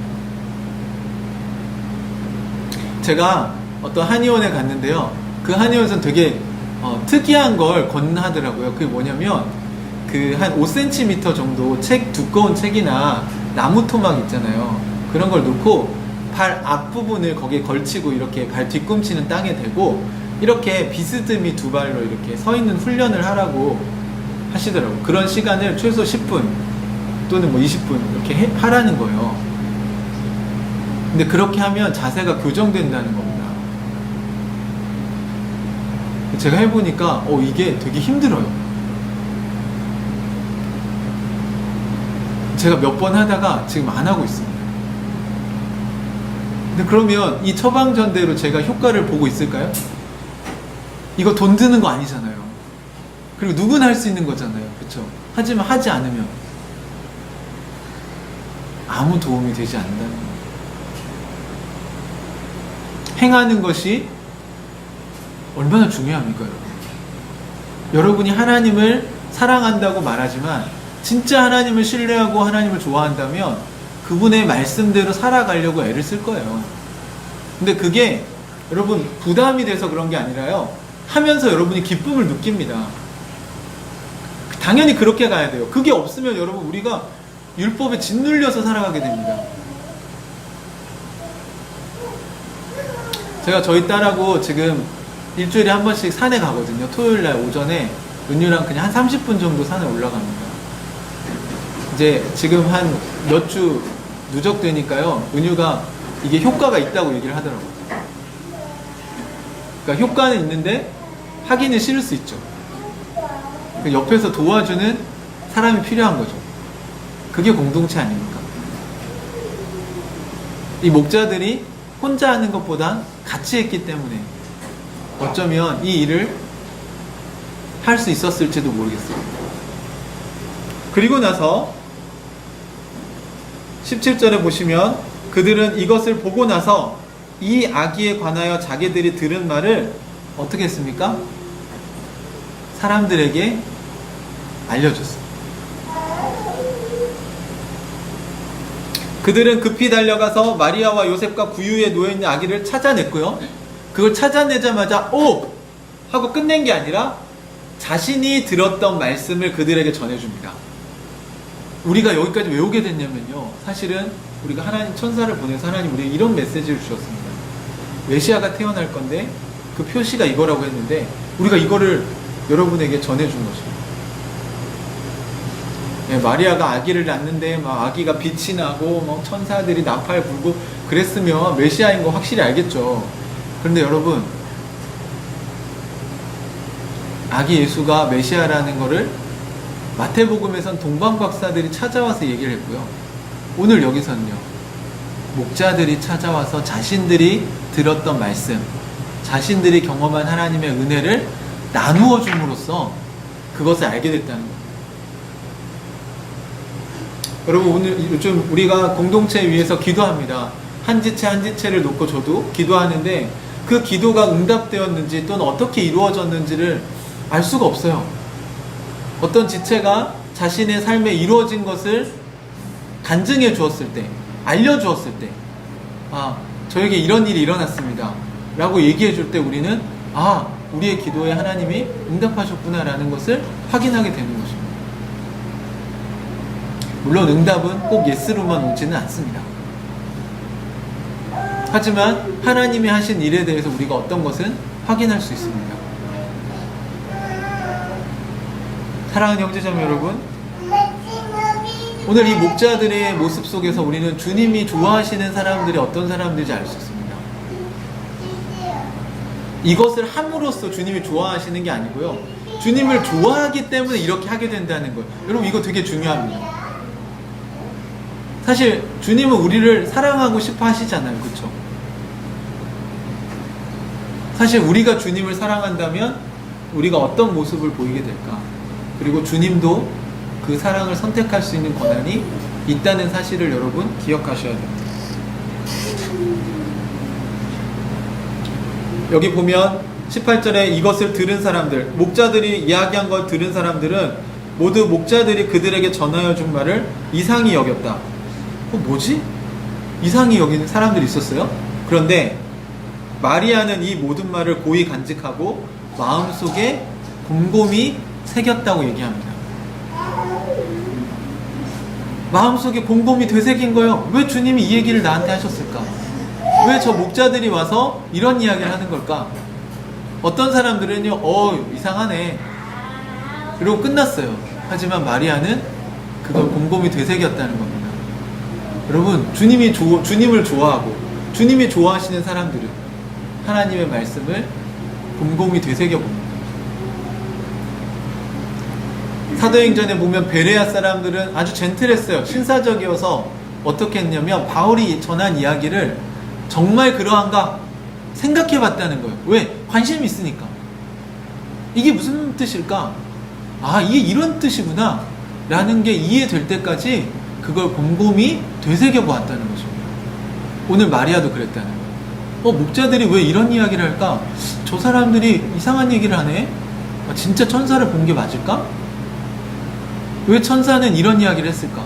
제가 어떤 한의원에 갔는데요, 그 한의원에서는 되게 특이한 걸 권하더라고요. 그게 뭐냐면 그 한 5cm 정도 두꺼운 책이나 나무 토막 있잖아요. 그런 걸 놓고 발 앞부분을 거기에 걸치고 이렇게 발 뒤꿈치는 땅에 대고 이렇게 비스듬히 두 발로 이렇게 서 있는 훈련을 하라고 하시더라고요. 그런 시간을 최소 10분 또는 뭐 20분 이렇게 하라는 거예요. 근데 그렇게 하면 자세가 교정된다는 겁니다. 제가 해보니까 이게 되게 힘들어요. 제가 몇 번 하다가 지금 안 하고 있습니다. 근데 그러면 이 처방전대로 제가 효과를 보고 있을까요? 이거 돈 드는 거 아니잖아요. 그리고 누구나 할 수 있는 거잖아요. 그렇죠? 하지만 하지 않으면 아무 도움이 되지 않는다는 거예요. 행하는 것이 얼마나 중요합니까, 여러분? 여러분이 하나님을 사랑한다고 말하지만 진짜 하나님을 신뢰하고 하나님을 좋아한다면 그분의 말씀대로 살아가려고 애를 쓸 거예요. 근데 그게 여러분 부담이 돼서 그런 게 아니라요, 하면서 여러분이 기쁨을 느낍니다. 당연히 그렇게 가야 돼요. 그게 없으면 여러분 우리가 율법에 짓눌려서 살아가게 됩니다. 제가 저희 딸하고 지금 일주일에 한 번씩 산에 가거든요. 토요일날 오전에 은유랑 그냥 한 30분 정도 산에 올라갑니다. 이제 지금 한 몇 주 누적되니까요, 은유가 이게 효과가 있다고 얘기를 하더라고요. 그러니까 효과는 있는데 하기는 싫을 수 있죠. 그 옆에서 도와주는 사람이 필요한 거죠. 그게 공동체 아닙니까? 이 목자들이 혼자 하는 것보다 같이 했기 때문에 어쩌면 이 일을 할 수 있었을지도 모르겠어요. 그리고 나서 17절에 보시면 그들은 이것을 보고 나서 이 아기에 관하여 자기들이 들은 말을 어떻게 했습니까? 사람들에게 알려줬어요. 그들은 급히 달려가서 마리아와 요셉과 구유에 놓여있는 아기를 찾아냈고요. 그걸 찾아내자마자 오! 하고 끝낸 게 아니라 자신이 들었던 말씀을 그들에게 전해줍니다. 우리가 여기까지 왜 오게 됐냐면요, 사실은 우리가 하나님 천사를 보내서 하나님 우리에게 이런 메시지를 주셨습니다. 메시아가 태어날 건데 그 표시가 이거라고 했는데 우리가 이거를 여러분에게 전해준 것입니다. 네, 마리아가 아기를 낳는데 막 아기가 빛이 나고 막 천사들이 나팔 불고 그랬으면 메시아인 거 확실히 알겠죠. 그런데 여러분, 아기 예수가 메시아라는 거를 마태복음에선 동방박사들이 찾아와서 얘기를 했고요. 오늘 여기서는요, 목자들이 찾아와서 자신들이 들었던 말씀, 자신들이 경험한 하나님의 은혜를 나누어 줌으로써 그것을 알게 됐다는 거예요. 여러분, 오늘 요즘 우리가 공동체 위해서 기도합니다. 한 지체 한 지체를 놓고 저도 기도하는데 그 기도가 응답되었는지 또는 어떻게 이루어졌는지를 알 수가 없어요. 어떤 지체가 자신의 삶에 이루어진 것을 간증해 주었을 때, 알려주었을 때, 아, 저에게 이런 일이 일어났습니다 라고 얘기해 줄 때 우리는 아, 우리의 기도에 하나님이 응답하셨구나 라는 것을 확인하게 되는 것입니다. 물론 응답은 꼭 예스로만 오지는 않습니다. 하지만 하나님이 하신 일에 대해서 우리가 어떤 것은 확인할 수 있습니다. 사랑하는 형제자매 여러분, 오늘 이 목자들의 모습 속에서 우리는 주님이 좋아하시는 사람들이 어떤 사람들인지 알 수 있습니다. 이것을 함으로써 주님이 좋아하시는 게 아니고요, 주님을 좋아하기 때문에 이렇게 하게 된다는 거예요. 여러분, 이거 되게 중요합니다. 사실 주님은 우리를 사랑하고 싶어 하시잖아요. 그렇죠? 사실 우리가 주님을 사랑한다면 우리가 어떤 모습을 보이게 될까? 그리고 주님도 그 사랑을 선택할 수 있는 권한이 있다는 사실을 여러분 기억하셔야 됩니다. 여기 보면 18절에 이것을 들은 사람들, 목자들이 이야기한 걸 들은 사람들은 모두 목자들이 그들에게 전하여 준 말을 이상히 여겼다. 뭐지? 이상히 여기는 사람들이 있었어요? 그런데 마리아는 이 모든 말을 고이 간직하고 마음속에 곰곰이 새겼다고 얘기합니다. 마음속에 곰곰이 되새긴 거예요. 왜 주님이 이 얘기를 나한테 하셨을까? 왜 저 목자들이 와서 이런 이야기를 하는 걸까? 어떤 사람들은요, 이상하네, 이러고 끝났어요. 하지만 마리아는 그걸 곰곰이 되새겼다는 겁니다. 여러분, 주님을 좋아하고 주님이 좋아하시는 사람들은 하나님의 말씀을 곰곰이 되새겨봅니다. 사도행전에 보면 베레아 사람들은 아주 젠틀했어요. 신사적이어서 어떻게 했냐면 바울이 전한 이야기를 정말 그러한가 생각해 봤다는 거예요. 왜? 관심이 있으니까. 이게 무슨 뜻일까? 아, 이게 이런 뜻이구나 라는 게 이해될 때까지 그걸 곰곰이 되새겨 보았다는 것입니다. 오늘 마리아도 그랬다는 거예요. 목자들이 왜 이런 이야기를 할까? 저 사람들이 이상한 얘기를 하네? 진짜 천사를 본 게 맞을까? 왜 천사는 이런 이야기를 했을까?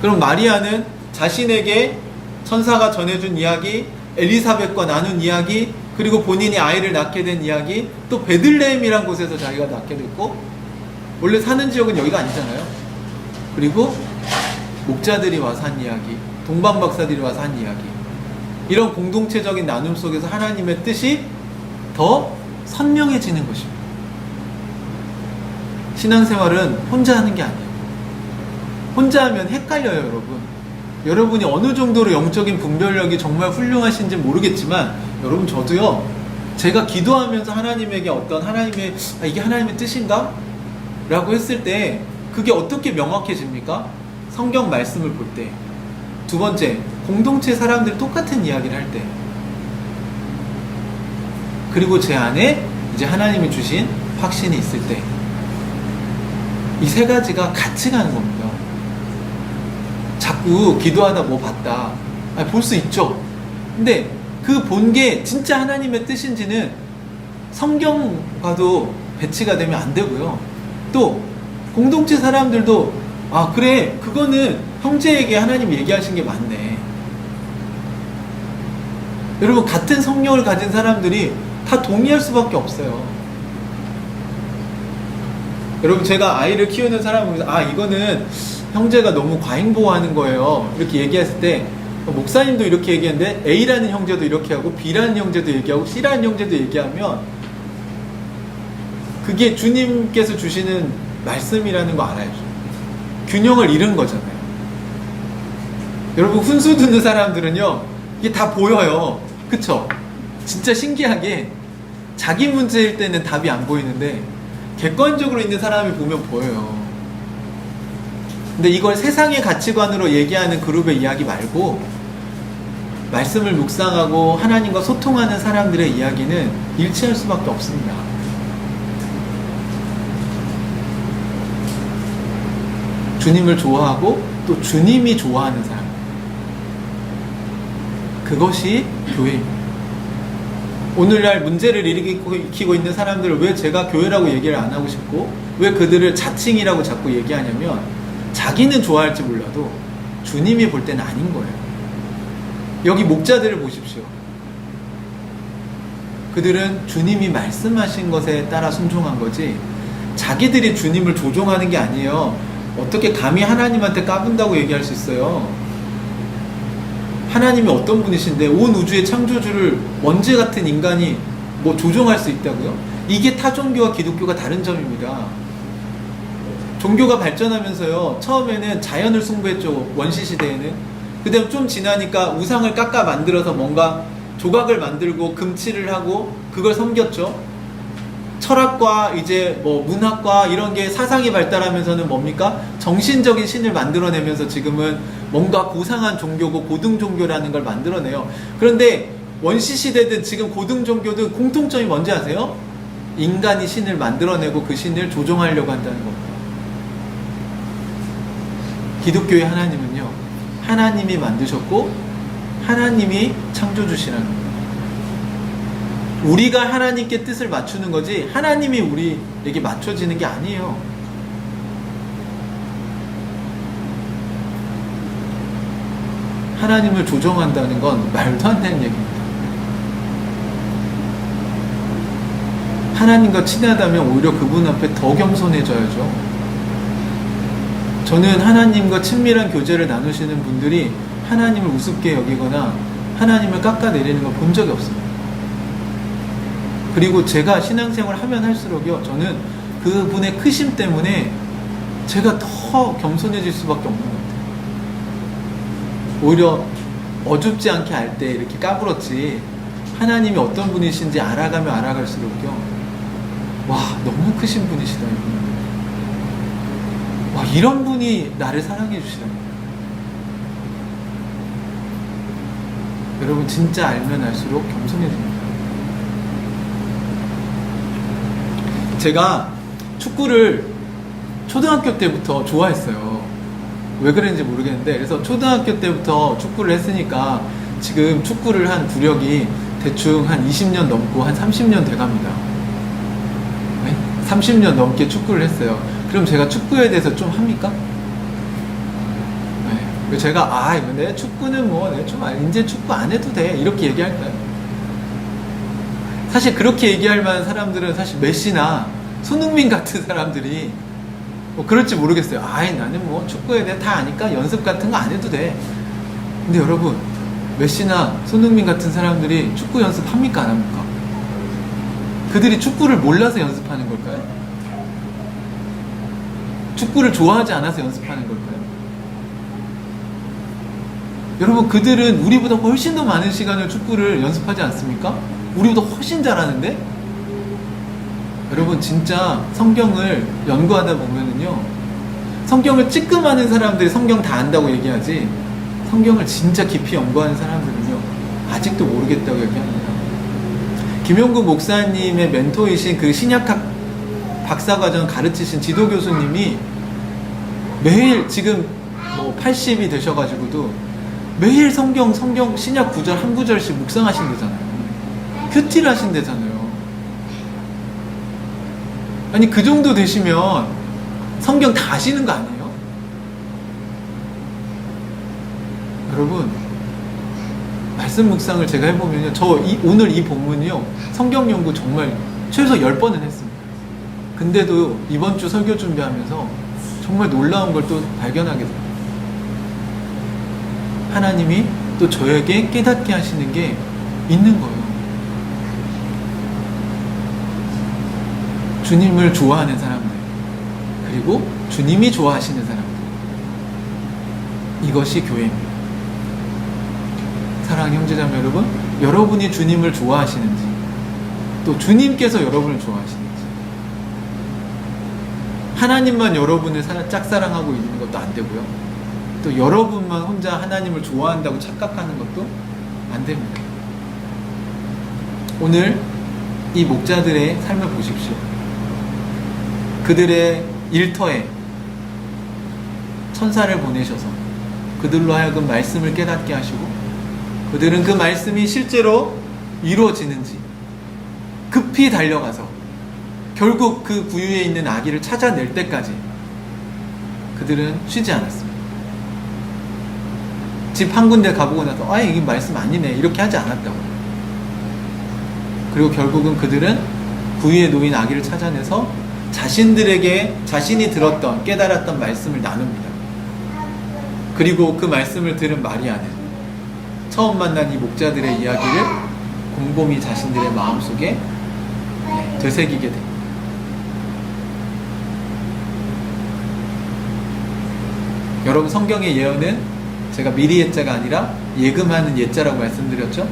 그럼 마리아는 자신에게 천사가 전해준 이야기, 엘리사벳과 나눈 이야기, 그리고 본인이 아이를 낳게 된 이야기, 또 베들레헴이란 곳에서 자기가 낳게 됐고, 원래 사는 지역은 여기가 아니잖아요. 그리고 목자들이 와서 한 이야기, 동방박사들이 와서 한 이야기, 이런 공동체적인 나눔 속에서 하나님의 뜻이 더 선명해지는 것입니다. 신앙생활은 혼자 하는 게 아니에요. 혼자 하면 헷갈려요, 여러분. 여러분이 어느 정도로 영적인 분별력이 정말 훌륭하신지 모르겠지만, 여러분, 저도요, 제가 기도하면서 하나님에게 어떤 하나님의, 이게 하나님의 뜻인가? 라고 했을 때 그게 어떻게 명확해집니까? 성경 말씀을 볼 때. 두 번째, 공동체 사람들이 똑같은 이야기를 할 때. 그리고 제 안에 이제 하나님이 주신 확신이 있을 때. 이 세 가지가 같이 가는 겁니다. 자꾸 기도하다 뭐 봤다. 볼 수 있죠. 근데 그 본 게 진짜 하나님의 뜻인지는 성경과도 배치가 되면 안 되고요. 또 공동체 사람들도 그래, 그거는 형제에게 하나님이 얘기하신 게 맞네. 여러분, 같은 성령을 가진 사람들이 다 동의할 수밖에 없어요. 여러분, 제가 아이를 키우는 사람을 보면서 이거는 형제가 너무 과잉보호하는 거예요, 이렇게 얘기했을 때 목사님도 이렇게 얘기했는데 A라는 형제도 이렇게 하고 B라는 형제도 얘기하고 C라는 형제도 얘기하면 그게 주님께서 주시는 말씀이라는 거 알아야죠. 균형을 잃은 거잖아요. 여러분, 훈수 두는 사람들은요, 이게 다 보여요. 그쵸? 진짜 신기하게 자기 문제일 때는 답이 안 보이는데 객관적으로 있는 사람이 보면 보여요. 근데 이걸 세상의 가치관으로 얘기하는 그룹의 이야기 말고 말씀을 묵상하고 하나님과 소통하는 사람들의 이야기는 일치할 수밖에 없습니다. 주님을 좋아하고 또 주님이 좋아하는 사람, 그것이 교회입니다. 오늘날 문제를 일으키고 있는 사람들을 왜 제가 교회라고 얘기를 안 하고 싶고 왜 그들을 자칭이라고 자꾸 얘기하냐면 자기는 좋아할지 몰라도 주님이 볼 때는 아닌 거예요. 여기 목자들을 보십시오. 그들은 주님이 말씀하신 것에 따라 순종한 거지 자기들이 주님을 조종하는 게 아니에요. 어떻게 감히 하나님한테 까분다고 얘기할 수 있어요? 하나님이 어떤 분이신데 온 우주의 창조주를 먼지 같은 인간이 뭐 조종할 수 있다고요? 이게 타 종교와 기독교가 다른 점입니다. 종교가 발전하면서요, 처음에는 자연을 숭배했죠. 원시 시대에는. 그 다음 좀 지나니까 우상을 깎아 만들어서 뭔가 조각을 만들고 금칠을 하고 그걸 섬겼죠. 철학과 이제 뭐 문학과 이런 게 사상이 발달하면서는 뭡니까? 정신적인 신을 만들어내면서 지금은 뭔가 고상한 종교고 고등 종교라는 걸 만들어내요. 그런데 원시 시대든 지금 고등 종교든 공통점이 뭔지 아세요? 인간이 신을 만들어내고 그 신을 조종하려고 한다는 겁니다. 기독교의 하나님은요, 하나님이 만드셨고 하나님이 창조주시라는 겁니다. 우리가 하나님께 뜻을 맞추는 거지 하나님이 우리에게 맞춰지는 게 아니에요. 하나님을 조정한다는 건 말도 안 되는 얘기입니다. 하나님과 친하다면 오히려 그분 앞에 더 겸손해져야죠. 저는 하나님과 친밀한 교제를 나누시는 분들이 하나님을 우습게 여기거나 하나님을 깎아내리는 걸 본 적이 없습니다. 그리고 제가 신앙생활을 하면 할수록요, 저는 그분의 크심 때문에 제가 더 겸손해질 수밖에 없는 것 같아요. 오히려 어줍지 않게 알 때 이렇게 까불었지, 하나님이 어떤 분이신지 알아가면 알아갈수록요, 와, 너무 크신 분이시다, 이분. 와, 이런 분이 나를 사랑해 주시다니. 여러분, 진짜 알면 알수록 겸손해집니다. 제가 축구를 초등학교 때부터 좋아했어요. 왜 그랬는지 모르겠는데, 그래서 초등학교 때부터 축구를 했으니까 지금 축구를 한 구력이 대충 한 20년 넘고 한 30년 돼갑니다. 네? 30년 넘게 축구를 했어요. 그럼 제가 축구에 대해서 좀 합니까? 네. 제가 내 축구는 뭐 이제 축구 안 해도 돼 이렇게 얘기할까요? 사실 그렇게 얘기할 만한 사람들은 사실 메시나 손흥민 같은 사람들이 뭐 그럴지 모르겠어요. 나는 뭐 축구에 대해 다 아니까 연습 같은 거 안 해도 돼. 근데 여러분, 메시나 손흥민 같은 사람들이 축구 연습합니까? 안 합니까? 그들이 축구를 몰라서 연습하는 걸까요? 축구를 좋아하지 않아서 연습하는 걸까요? 여러분, 그들은 우리보다 훨씬 더 많은 시간을 축구를 연습하지 않습니까? 우리보다 훨씬 잘하는데? 여러분 진짜 성경을 연구하다 보면은요, 성경을 찌끔하는 사람들이 성경 다 안다고 얘기하지, 성경을 진짜 깊이 연구하는 사람들은요 아직도 모르겠다고 얘기합니다. 김용구 목사님의 멘토이신 그 신약학 박사과정 가르치신 지도 교수님이 매일 지금 뭐 80이 되셔가지고도 매일 성경 신약 구절 한 구절씩 묵상하신대잖아요. 큐티를 하신대잖아요. 아니 그 정도 되시면 성경 다 아시는 거 아니에요? 여러분 말씀 묵상을 제가 해보면요, 오늘 이 본문이요 성경 연구 정말 최소 10번은 했습니다. 근데도 이번 주 설교 준비하면서 정말 놀라운 걸 또 발견하게 됩니다. 하나님이 또 저에게 깨닫게 하시는 게 있는 거예요. 주님을 좋아하는 사람들, 그리고 주님이 좋아하시는 사람들, 이것이 교회입니다. 사랑하는 형제자매 여러분, 여러분이 주님을 좋아하시는지, 또 주님께서 여러분을 좋아하시는지, 하나님만 여러분을 짝사랑하고 있는 것도 안 되고요, 또 여러분만 혼자 하나님을 좋아한다고 착각하는 것도 안 됩니다. 오늘 이 목자들의 삶을 보십시오. 그들의 일터에 천사를 보내셔서 그들로 하여금 말씀을 깨닫게 하시고, 그들은 그 말씀이 실제로 이루어지는지 급히 달려가서 결국 그 구유에 있는 아기를 찾아낼 때까지 그들은 쉬지 않았습니다. 집 한 군데 가보고 나서 이게 말씀 아니네 이렇게 하지 않았다고요. 그리고 결국은 그들은 구유에 놓인 아기를 찾아내서 자신들에게 자신이 들었던 깨달았던 말씀을 나눕니다. 그리고 그 말씀을 들은 마리아는 처음 만난 이 목자들의 이야기를 곰곰이 자신들의 마음속에 되새기게 됩니다. 여러분 성경의 예언은 제가 미리 예자가 아니라 예금하는 예자라고 말씀드렸죠?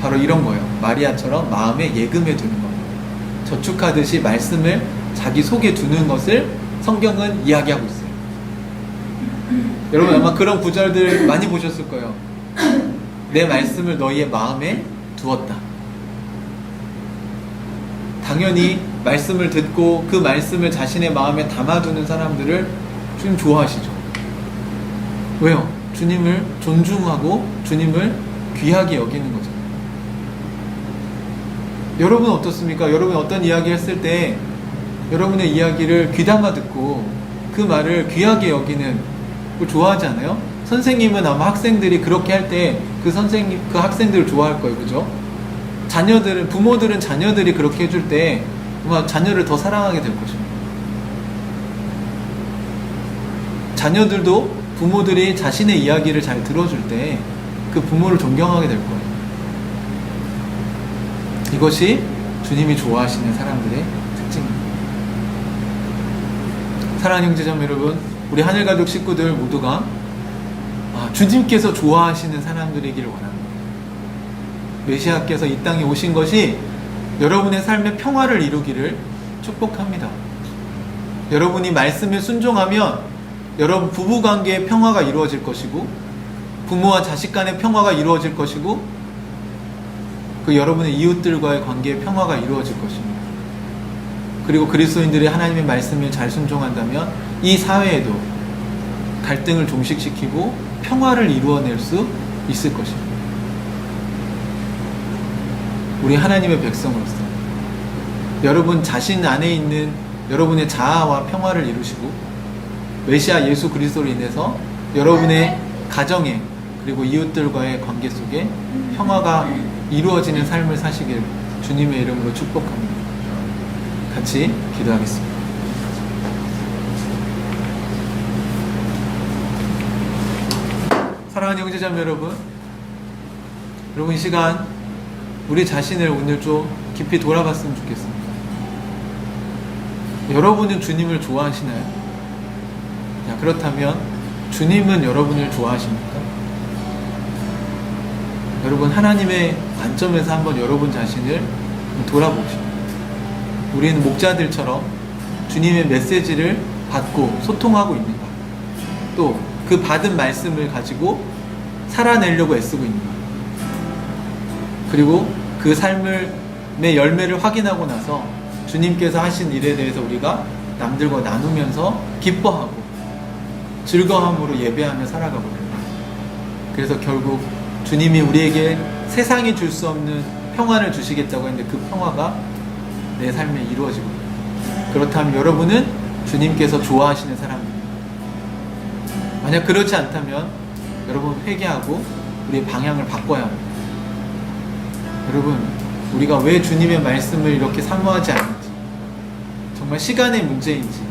바로 이런 거예요. 마리아처럼 마음에 예금해 두는 거예요. 저축하듯이 말씀을 자기 속에 두는 것을 성경은 이야기하고 있어요. 여러분 아마 그런 구절들 많이 보셨을 거예요. 내 말씀을 너희의 마음에 두었다. 당연히 말씀을 듣고 그 말씀을 자신의 마음에 담아두는 사람들을 주님 좋아하시죠. 왜요? 주님을 존중하고 주님을 귀하게 여기는 거죠. 여러분 어떻습니까? 여러분 어떤 이야기 했을 때 여러분의 이야기를 귀담아 듣고 그 말을 귀하게 여기는 걸 좋아하지 않아요? 선생님은 아마 학생들이 그렇게 할 때 그 학생들을 좋아할 거예요. 그죠? 부모들은 자녀들이 그렇게 해줄 때 아마 자녀를 더 사랑하게 될 것입니다. 자녀들도 부모들이 자신의 이야기를 잘 들어줄 때 그 부모를 존경하게 될 거예요. 이것이 주님이 좋아하시는 사람들의 특징입니다. 사랑하는 형제자매 여러분, 우리 하늘가족 식구들 모두가 주님께서 좋아하시는 사람들이기를 원합니다. 메시아께서 이 땅에 오신 것이 여러분의 삶의 평화를 이루기를 축복합니다. 여러분이 말씀에 순종하면 여러분 부부관계의 평화가 이루어질 것이고, 부모와 자식 간의 평화가 이루어질 것이고, 그 여러분의 이웃들과의 관계의 평화가 이루어질 것입니다. 그리고 그리스도인들이 하나님의 말씀에 잘 순종한다면 이 사회에도 갈등을 종식시키고 평화를 이루어낼 수 있을 것입니다. 우리 하나님의 백성으로서 여러분 자신 안에 있는 여러분의 자아와 평화를 이루시고, 메시아 예수 그리스도로 인해서 여러분의 가정에 그리고 이웃들과의 관계 속에 평화가 이루어지는 삶을 사시길 주님의 이름으로 축복합니다. 같이 기도하겠습니다. 사랑하는 형제자매 여러분, 이 시간 우리 자신을 오늘 좀 깊이 돌아봤으면 좋겠습니다. 여러분은 주님을 좋아하시나요? 자, 그렇다면 주님은 여러분을 좋아하십니까? 여러분 하나님의 관점에서 한번 여러분 자신을 돌아보십시오. 우리는 목자들처럼 주님의 메시지를 받고 소통하고 있는가? 또 그 받은 말씀을 가지고 살아내려고 애쓰고 있는가? 그리고 그 삶의 열매를 확인하고 나서 주님께서 하신 일에 대해서 우리가 남들과 나누면서 기뻐하고 즐거움으로 예배하며 살아가고 있다. 그래서 결국 주님이 우리에게 세상이 줄 수 없는 평화를 주시겠다고 했는데 그 평화가 내 삶에 이루어지고 있다. 그렇다면 여러분은 주님께서 좋아하시는 사람입니다. 만약 그렇지 않다면 여러분 회개하고 우리의 방향을 바꿔야 합니다. 여러분, 우리가 왜 주님의 말씀을 이렇게 사모하지 않는지, 정말 시간의 문제인지,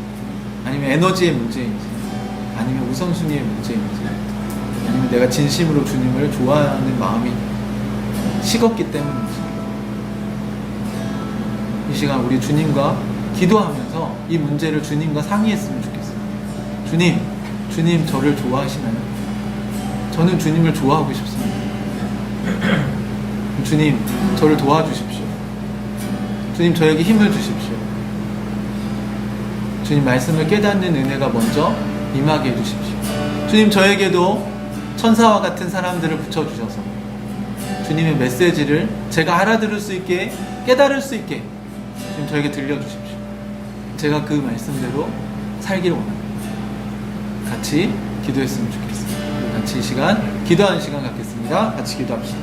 아니면 에너지의 문제인지, 아니면 우선순위의 문제인지, 아니면 내가 진심으로 주님을 좋아하는 마음이 식었기 때문인지, 이 시간 우리 주님과 기도하면서 이 문제를 주님과 상의했으면 좋겠어요. 주님 저를 좋아하시나요? 저는 주님을 좋아하고 싶습니다. 주님 저를 도와주십시오. 주님 저에게 힘을 주십시오. 주님 말씀을 깨닫는 은혜가 먼저 임하게 해주십시오. 주님 저에게도 천사와 같은 사람들을 붙여주셔서 주님의 메시지를 제가 알아들을 수 있게, 깨달을 수 있게 주님 저에게 들려주십시오. 제가 그 말씀대로 살기를 원합니다. 같이 기도했으면 좋겠습니다. 같이 이 시간 기도하는 시간 갖겠습니다. 같이 기도합시다.